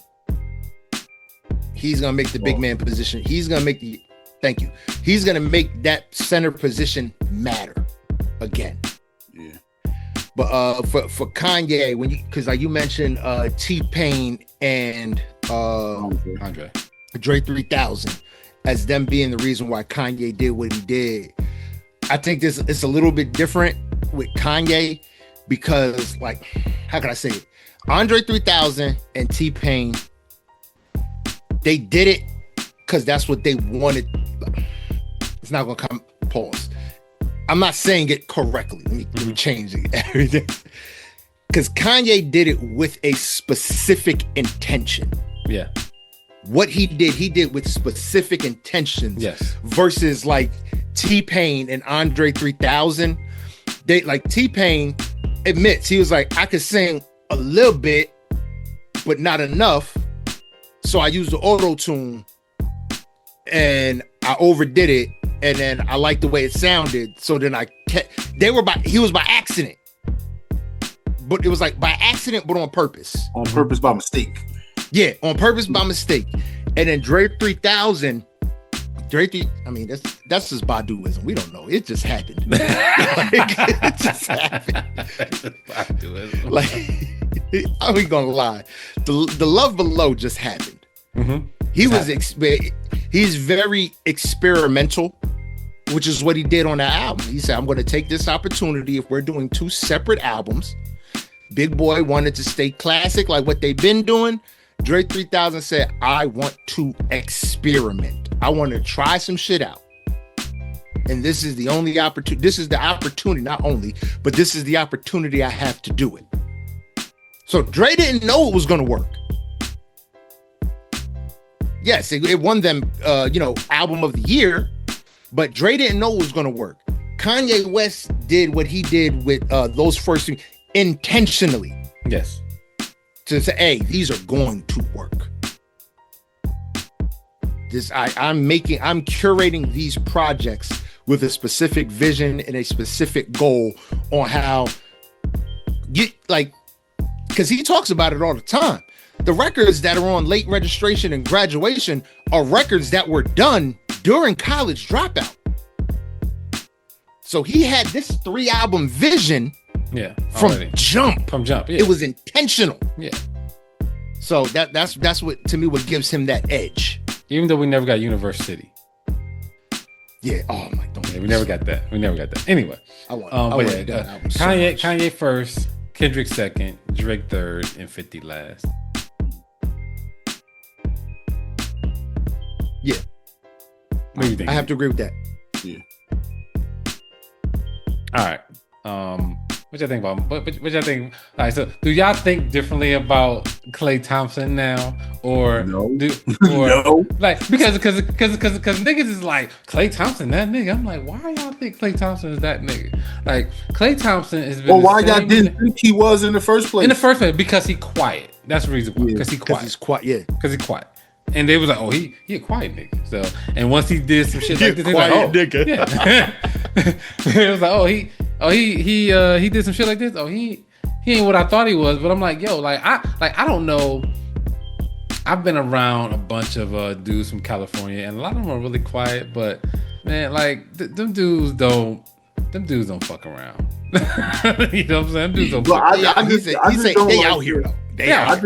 He's gonna make the big man position. He's gonna make the He's gonna make that center position matter again. Yeah. But for Kanye, because like you mentioned T-Pain and Andre Dre 3000 as them being the reason why Kanye did what he did. I think it's a little bit different with Kanye because, like, how can I say it? Andre 3000 and T-Pain, they did it because that's what they wanted. It's not gonna come. Pause. I'm not saying it correctly. Let me change everything. Because Kanye did it with a specific intention. Yeah. What he did with specific intentions. Yes. Versus like T-Pain and Andre 3000. They like T-Pain admits he was like, I could sing a little bit, but not enough. So I used the auto-tune and I overdid it. And then I liked the way it sounded. So then he was by accident. But it was like by accident, but on purpose. On purpose by mistake. Yeah, on purpose by mistake. And then Dre 3000, I mean, that's just Baduism. We don't know. It just happened. It just happened. Baduism. Like, I ain't gonna lie. The Love Below just happened. Mm-hmm. He's very experimental, which is what he did on the album. He said, I'm going to take this opportunity. If we're doing two separate albums, Big Boy wanted to stay classic like what they've been doing. Dre 3000 said, I want to experiment. I want to try some shit out. And this is the only opportunity. This is the opportunity, not only, but this is the opportunity I have to do it. So Dre didn't know it was going to work. Yes, it won them, album of the year, but Dre didn't know it was going to work. Kanye West did what he did with those first three intentionally. Yes. To say, hey, these are going to work. I'm curating these projects with a specific vision and a specific goal on how because he talks about it all the time. The records that are on late registration and graduation are records that were done during college dropout. So he had this 3-album vision from jump. Yeah. It was intentional. Yeah. So that's what, to me, what gives him that edge. Even though we never got University. Yeah. Oh my God. Yeah, we never got that. Anyway. Kanye first, Kendrick second, Drake third, and 50 last. Yeah. What do you think? I have to agree with that. Yeah. All right. What y'all think about? What y'all think? All right. So, do y'all think differently about Klay Thompson now, or no? No. Like because niggas is like Klay Thompson, that nigga. I'm like, why y'all think Klay Thompson is that nigga? Like Klay Thompson has been. Well, why y'all didn't think he was in the first place? In the first place, because he quiet. That's the reason why. Because he quiet. He's quiet. Yeah. Because he quiet. And they was like, oh, he a quiet nigga. So, and once he did some shit like this, they quiet like, oh, nigga. Yeah. It was like, he did some shit like this. Oh, he ain't what I thought he was. But I'm like, yo, I don't know. I've been around a bunch of dudes from California, and a lot of them are really quiet. But man, like them dudes don't fuck around. You know what I'm saying? Them dudes don't. Fuck around. He said they out here though. I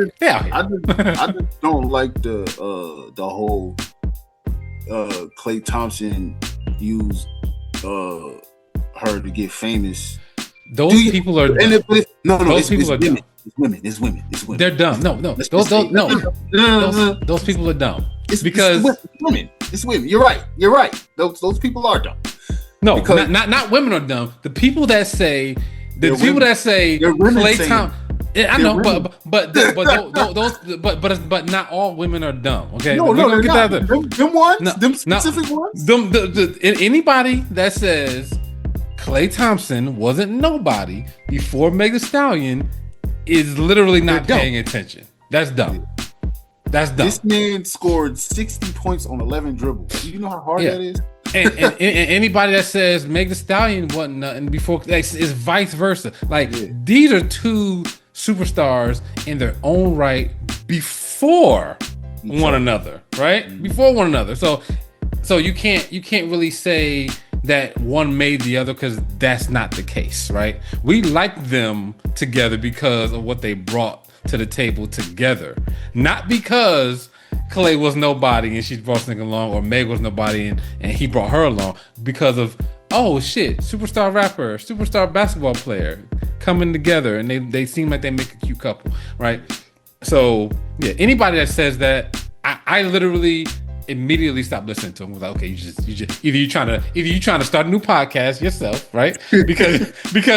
just don't like the whole Klay Thompson used her to get famous. Those people are dumb. Those people are dumb. It's women. They're dumb. No. Those people are dumb. It's women. It's women. You're right. Those people are dumb. No, not women are dumb. The people that say Klay Thompson. I know, but not all women are dumb. Okay, no, they're not. Them ones, no, them specific ones. Anybody that says Klay Thompson wasn't nobody before Meg Thee Stallion is literally not paying attention. That's dumb. That's dumb. This man scored 60 points on 11 dribbles. Do you know how hard that is? and anybody that says Meg Thee Stallion wasn't nothing before, like, it's vice versa. Like, these are two superstars in their own right before one another, right? Before one another. So you can't really say that one made the other, because that's not the case, right? We like them together because of what they brought to the table together, not because Klay was nobody and she brought something along, or Meg was nobody and he brought her along, because of, oh shit, superstar rapper, superstar basketball player coming together, and they seem like they make a cute couple, right? So yeah, anybody that says that, I literally immediately stop listening to them. Like, okay, you just either you trying to start a new podcast yourself, right? Because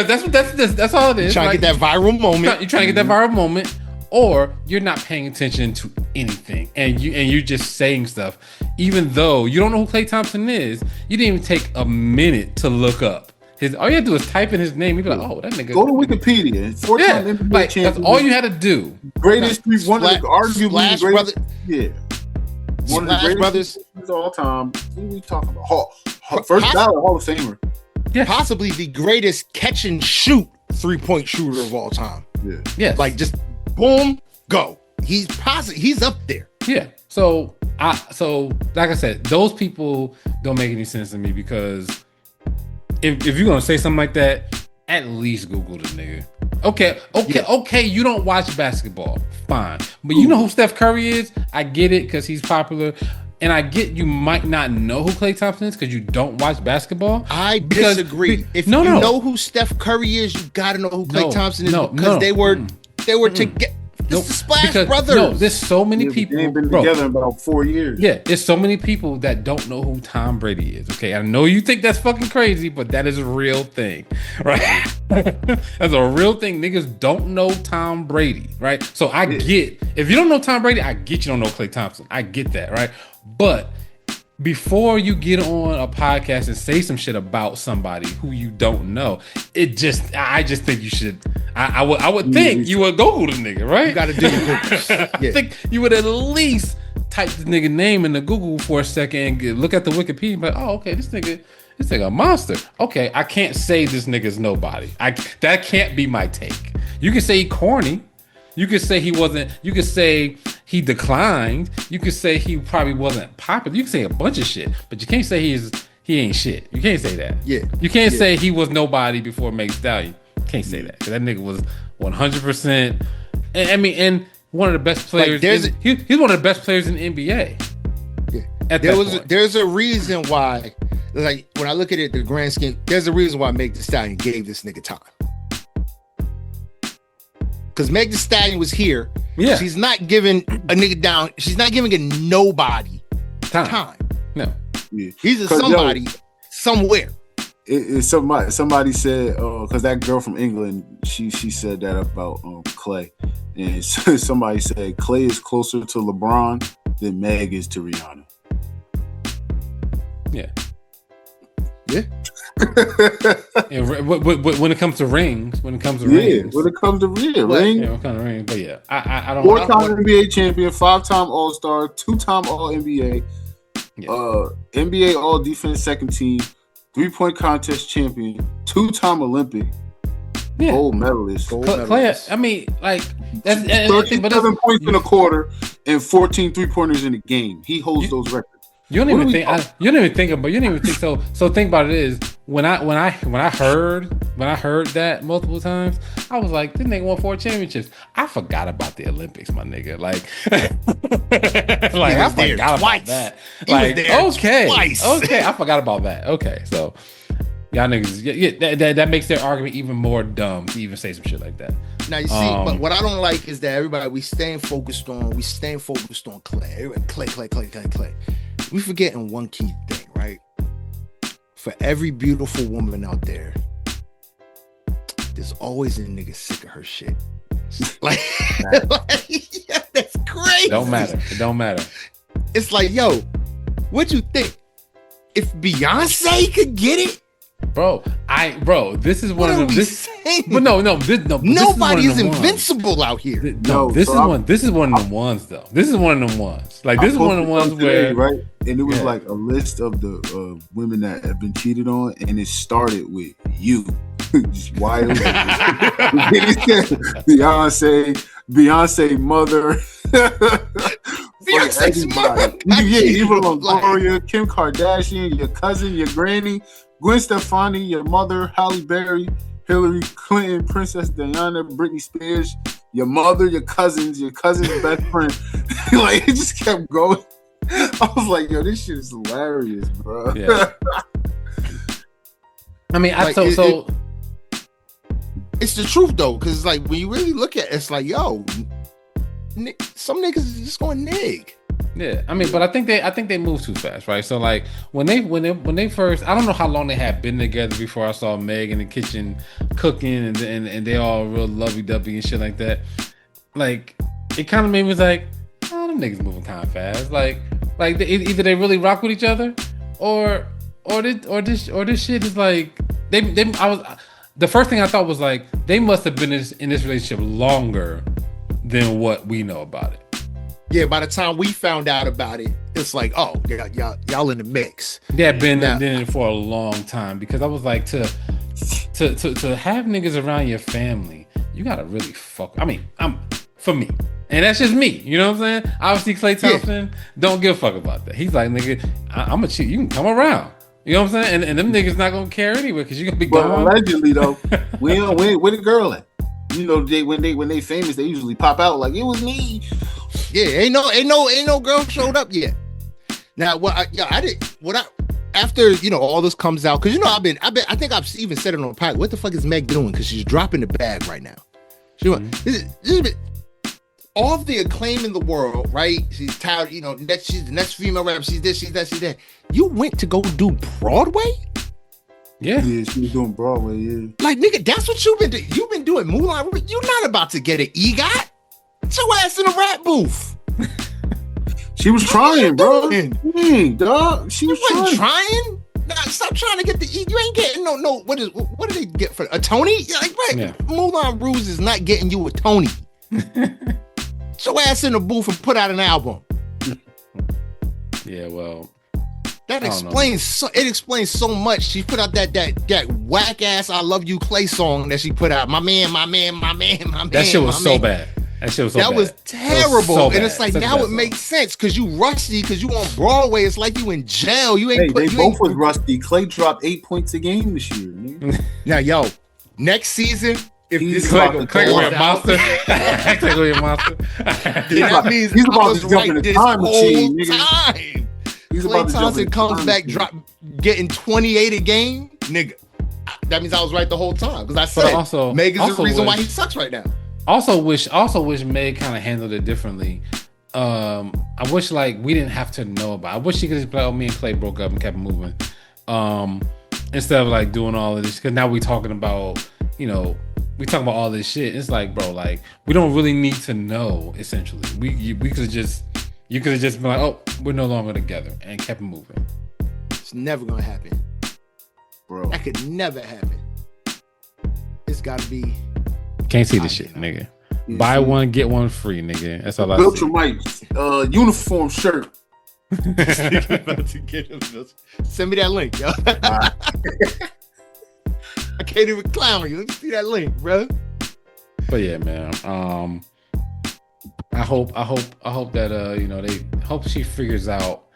that's all it is. Trying to get that viral moment. You're trying to get that viral moment, or you're not paying attention to anything, and you're just saying stuff, even though you don't know who Klay Thompson is. You didn't even take a minute to look up his. All you had to do is type in his name. You'd be like, oh, that nigga. Go to Wikipedia. Four-time NBA like champion. that's all you had to do. Greatest three, one of the arguably the greatest. Yeah. One of the greatest brothers of all time. What are we talking about? First ballot Hall of Famer. Yeah. Possibly the greatest catch and shoot 3-point shooter of all time. Yeah. Like, just boom, go. He's up there. Yeah. So like I said, those people don't make any sense to me, because if you're gonna say something like that, at least Google the nigga. Okay, you don't watch basketball, fine. But you know who Steph Curry is? I get it, because he's popular. And I get you might not know who Klay Thompson is because you don't watch basketball. I disagree. If you know who Steph Curry is, you gotta know who Klay Thompson is, because they were together. It's the Splash Brothers. No, there's so many people. They've been together about 4 years. Yeah, there's so many people that don't know who Tom Brady is. Okay, I know you think that's fucking crazy, but that is a real thing, right? That's a real thing. Niggas don't know Tom Brady, right? So I get, if you don't know Tom Brady, I get you don't know Klay Thompson. I get that, right? But before you get on a podcast and say some shit about somebody who you don't know, I just think you should. I would think you would Google the nigga, right? You got to do your Google. I think you would at least type this nigga name in the Google for a second and look at the Wikipedia and be like, oh, okay, this nigga a monster. Okay, I can't say this nigga's nobody. That can't be my take. You can say he corny. You could say he wasn't. You could say he declined. You could say he probably wasn't popular. You can say a bunch of shit, but you can't say he ain't shit. You can't say that. Yeah. You can't say he was nobody before Meg Thee Stallion. Can't say that, because that nigga was 100%. And one of the best players. Like, he's one of the best players in the NBA. Yeah. There's a reason why. Like, when I look at it, the grand scheme, there's a reason why Meg Thee Stallion gave this nigga time. Because Meg Thee Stallion was here. Yeah. She's not giving a nigga down. She's not giving a nobody time. No. Yeah. He's a somebody somewhere. Somebody said, because that girl from England, she said that about Klay. And somebody said Klay is closer to LeBron than Meg is to Rihanna. Yeah. Yeah. When it comes to rings, when it comes to rings, what kind of ring? But yeah, I don't. 4-time NBA champion, 5-time All-Star, 2-time All-NBA, NBA All-Defense second team, 3-point contest champion, 2-time Olympic, gold medalist. Klay, I mean, like, that's 37 points in a quarter and 14 3-pointers in a game. He holds those records. You don't even think. So think about it is when I heard that multiple times, I was like, this nigga won 4 championships. I forgot about the Olympics, my nigga. Like I forgot about that. Like, okay, I forgot about that. Okay, so y'all niggas, that makes their argument even more dumb to even say some shit like that. Now you see, but what I don't like is that everybody we staying focused on Klay. Klay. We forgetting one key thing, right? For every beautiful woman out there, there's always a nigga sick of her shit. Like, yeah, that's crazy. Don't matter. It don't matter. It's like, yo, what you think? If Beyonce could get it, bro, this is one what of are them. we This, saying? but no. Nobody this is one of them invincible ones. out here. This is one of them ones though. This is one of them ones. Like this is one of the ones where right, and it was like a list of the women that have been cheated on, and it started with you. Just wild. Beyonce mother. Beyonce's mother. Yeah, Eva Longoria, Kim Kardashian, your cousin, your granny, Gwen Stefani, your mother, Halle Berry, Hillary Clinton, Princess Diana, Britney Spears, your mother, your cousin's best friend. Like it just kept going. I was like, yo, this shit is hilarious, bro. Yeah. I mean, it's the truth though, because like when you really look at it, it's like, yo, some niggas is just going nig. Yeah, I mean, but I think they move too fast, right? So like when they first, I don't know how long they had been together before I saw Meg in the kitchen cooking and they all real lovey dovey and shit like that. Like it kind of made me like, oh, them niggas moving kind of fast. Like either they really rock with each other, or this shit is like the first thing I thought was like they must have been in this relationship longer than what we know about it. Yeah, by the time we found out about it, it's like, oh, y'all in the mix. Yeah, been in it for a long time, because I was like, to have niggas around your family, you gotta really fuck. I mean, for me, and that's just me. You know what I'm saying? Obviously, Klay Thompson don't give a fuck about that. He's like, nigga, I'm a cheat. You can come around. You know what I'm saying? And them niggas not gonna care anyway, because you're gonna be gone. Allegedly though, where the girl at? You know, when they famous, they usually pop out like it was me. Yeah, ain't no girl showed up yet. Now, after all this comes out, because I think I've even said it on the podcast. What the fuck is Meg doing? Because she's dropping the bag right now. This is all of the acclaim in the world, right? She's tired. She's the next female rapper. She's this. She's that. She's that. You went to go do Broadway? Yeah, she was doing Broadway. Yeah, like nigga, that's what you've been doing. You've been doing Moulin Rouge. You're not about to get an EGOT. Get your ass in a rap booth. She was trying, bro. Dog. She was trying. Nah, stop trying to get the E. You ain't getting no. What do they get for a Tony? Like, right? Yeah. Moulin Rouge is not getting you a Tony. Get your ass in the booth and put out an album. Yeah, well. That explains so much. She put out that whack ass "I Love You" Klay song that she put out. My man. That shit was so bad. That was terrible. And it's like now it makes sense because you rusty, because you on Broadway. It's like you in jail. They both was rusty. Klay dropped 8 points a game this year. Man. Now, yo, next season, if he's Klay gonna be a monster, Klay gonna be a monster. That means he's about to jump in the time machine. Time. Klay Thompson comes back, getting 28 a game, nigga. That means I was right the whole time, because I said Meg is the reason why he sucks right now. Also wish Meg kind of handled it differently. I wish like we didn't have to know about it. I wish she could just be like, oh, me and Klay broke up and kept moving. Instead of like doing all of this, because now we talking about all this shit. It's like, bro, like we don't really need to know. Essentially, you could have just been like, oh, we're no longer together, and kept moving. It's never gonna happen, bro. That could never happen. It's gotta be. Can't see the shit, nigga. Yeah, buy one, get one free, nigga. That's all I built see. Your uniform shirt. Send me that link, yo. I can't even clown you. Let me see that link, bro. But yeah, man. I hope that they hope she figures out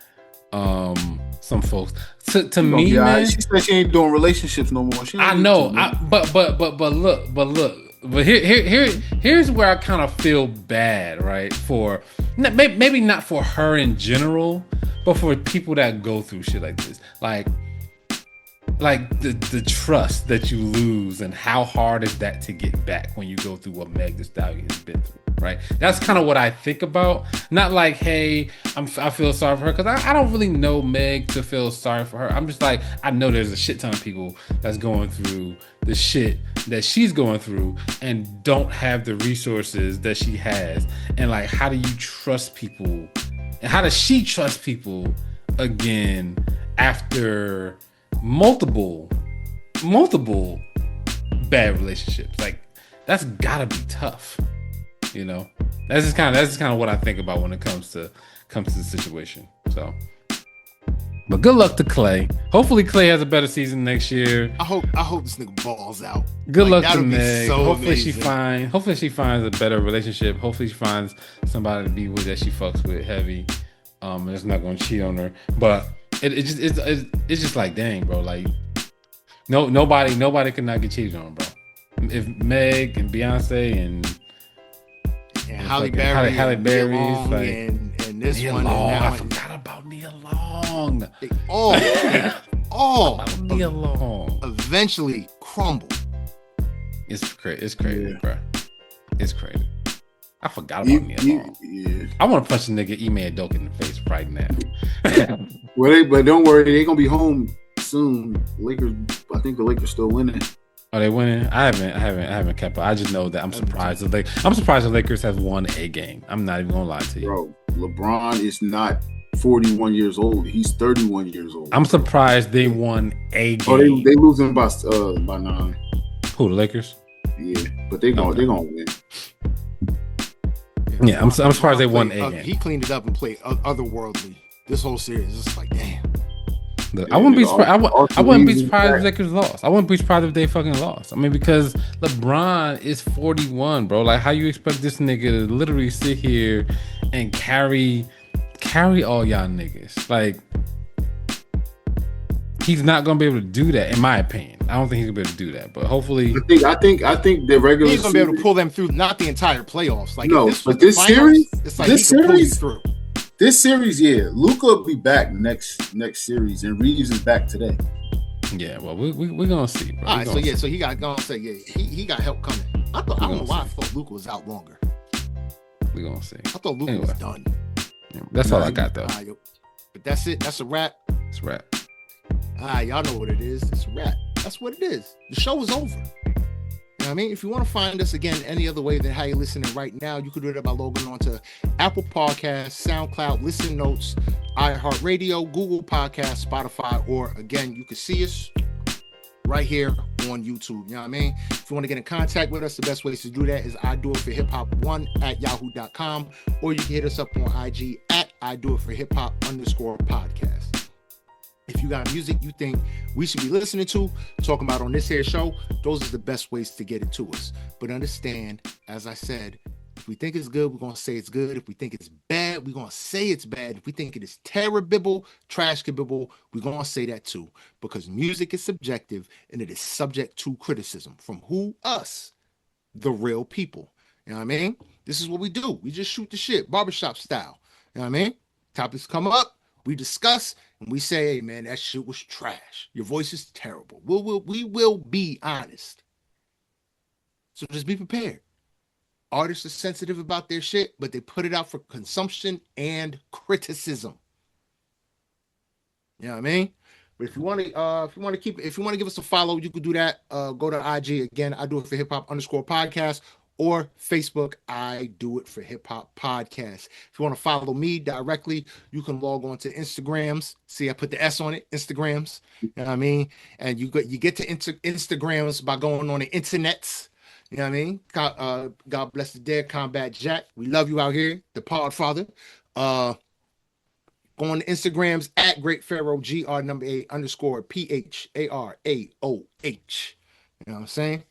some folks. To me, man. She said she ain't doing relationships no more. I know. But here's where I kind of feel bad, right? For maybe not for her in general, but for people that go through shit like this, like the trust that you lose, and how hard is that to get back when you go through what Meg Thee Stallion has been through. right? That's kind of what I think about. Not like, hey, I feel sorry for her, because I don't really know Meg to feel sorry for her. I'm just like, I know there's a shit ton of people that's going through the shit that she's going through and don't have the resources that she has. And like, how do you trust people? And how does she trust people again after multiple bad relationships? Like, that's gotta be tough, you know. That's just kind of what I think about when it comes to the situation. So, but good luck to Klay. Hopefully Klay has a better season next year. I hope this nigga balls out. Good luck to Meg. So hopefully amazing. hopefully she finds a better relationship. Hopefully she finds somebody to be with that she fucks with heavy. And it's not gonna cheat on her. But it's just like, dang, bro. Like, nobody could not get cheated on, bro. If Meg and Beyonce and Halle Berry, like, and this Nia one, Long. and I forgot about Nia Long. they all Nia Long eventually crumble. It's crazy, bro. It's crazy. I forgot about Nia Long. Yeah. I want to punch a nigga Ime Udoka in the face right now. But don't worry, they're gonna be home soon. Lakers, I think the Lakers still winning. Are they winning? I haven't kept up. I just know that I'm surprised. I'm surprised the Lakers have won a game. I'm not even gonna lie to you, bro. LeBron is not 41 years old. He's 31 years old. I'm surprised they won a game. Oh, they losing by 9. Who, the Lakers? Yeah, but they're gonna win. Yeah, I'm surprised they won a game. He cleaned it up and played otherworldly. This whole series is just like, damn. Look, I wouldn't be surprised. I wouldn't be surprised if Lakers lost. I wouldn't be surprised if they fucking lost. I mean, because LeBron is 41, bro. Like, how you expect this nigga to literally sit here and carry all y'all niggas? Like, he's not gonna be able to do that, in my opinion. I don't think he's gonna be able to do that. But hopefully, I think the regular he's gonna be able to pull them through. Not the entire playoffs. Like, no, but this series, it's like this series through. This series, yeah, Luka will be back next series, and Reeves is back today. Yeah, well, we're gonna see. Bro. All right, so he got gonna say, he got help coming. I don't know why I thought Luka was out longer. We're gonna see. I thought Luka was done. Yeah, that's all I got though. Right, but that's it. That's a wrap. It's a wrap. All right, y'all know what it is. It's a wrap. That's what it is. The show is over. You know what I mean? If you want to find us again any other way than how you're listening right now, you can do that by logging on to Apple Podcasts, SoundCloud, Listen Notes, iHeartRadio, Google Podcasts, Spotify, or again, you can see us right here on YouTube. You know what I mean? If you want to get in contact with us, the best ways to do that is I do it for hiphop1 at yahoo.com, or you can hit us up on IG at I do it for hiphop_podcast. If you got music you think we should be listening to, talking about on this here show, those are the best ways to get it to us. But understand, as I said, if we think it's good, we're going to say it's good. If we think it's bad, we're going to say it's bad. If we think it is terrible, trashable, we're going to say that too. Because music is subjective and it is subject to criticism from who? Us, the real people. You know what I mean? This is what we do. We just shoot the shit, barbershop style. You know what I mean? Topics come up. We discuss and we say, hey man, that shit was trash. Your voice is terrible. We will be honest. So just be prepared. Artists are sensitive about their shit, but they put it out for consumption and criticism. You know what I mean? But if you want to give us a follow, you can do that. Go to IG again. I do it for hiphop_podcast. Or Facebook, I do it for Hip Hop Podcast. If you want to follow me directly, you can log on to Instagrams. See, I put the S on it, Instagrams. You know what I mean? And you get to Instagrams by going on the internets. You know what I mean? God bless the dead, Combat Jack. We love you out here, the Podfather. Go on the Instagrams at Great Pharaoh, GR8_PHARAOH. You know what I'm saying?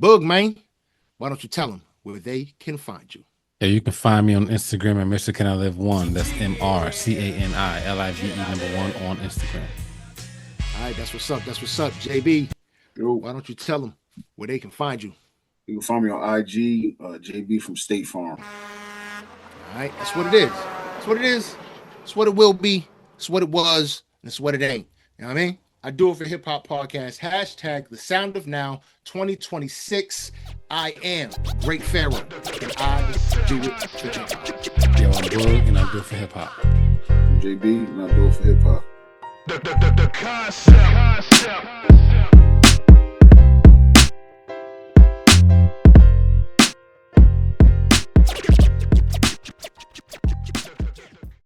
Boog, man. Why don't you tell them where they can find you? Yeah, you can find me on Instagram at Mr. Can I Live 1. That's MrCanilive1 on Instagram. All right, that's what's up. JB. Yo. Why don't you tell them where they can find you? You can find me on IG, JB from State Farm. All right, that's what it is. That's what it is. It's what it will be. It's what it was. And it's what it ain't. You know what I mean? I do it for Hip Hop Podcast. Hashtag the sound of now 2026. I am Great Pharaoh. And I do it for hip hop. Yo, I'm Boog, and I do it for hip hop. JB, and I do it for hip hop. The concept.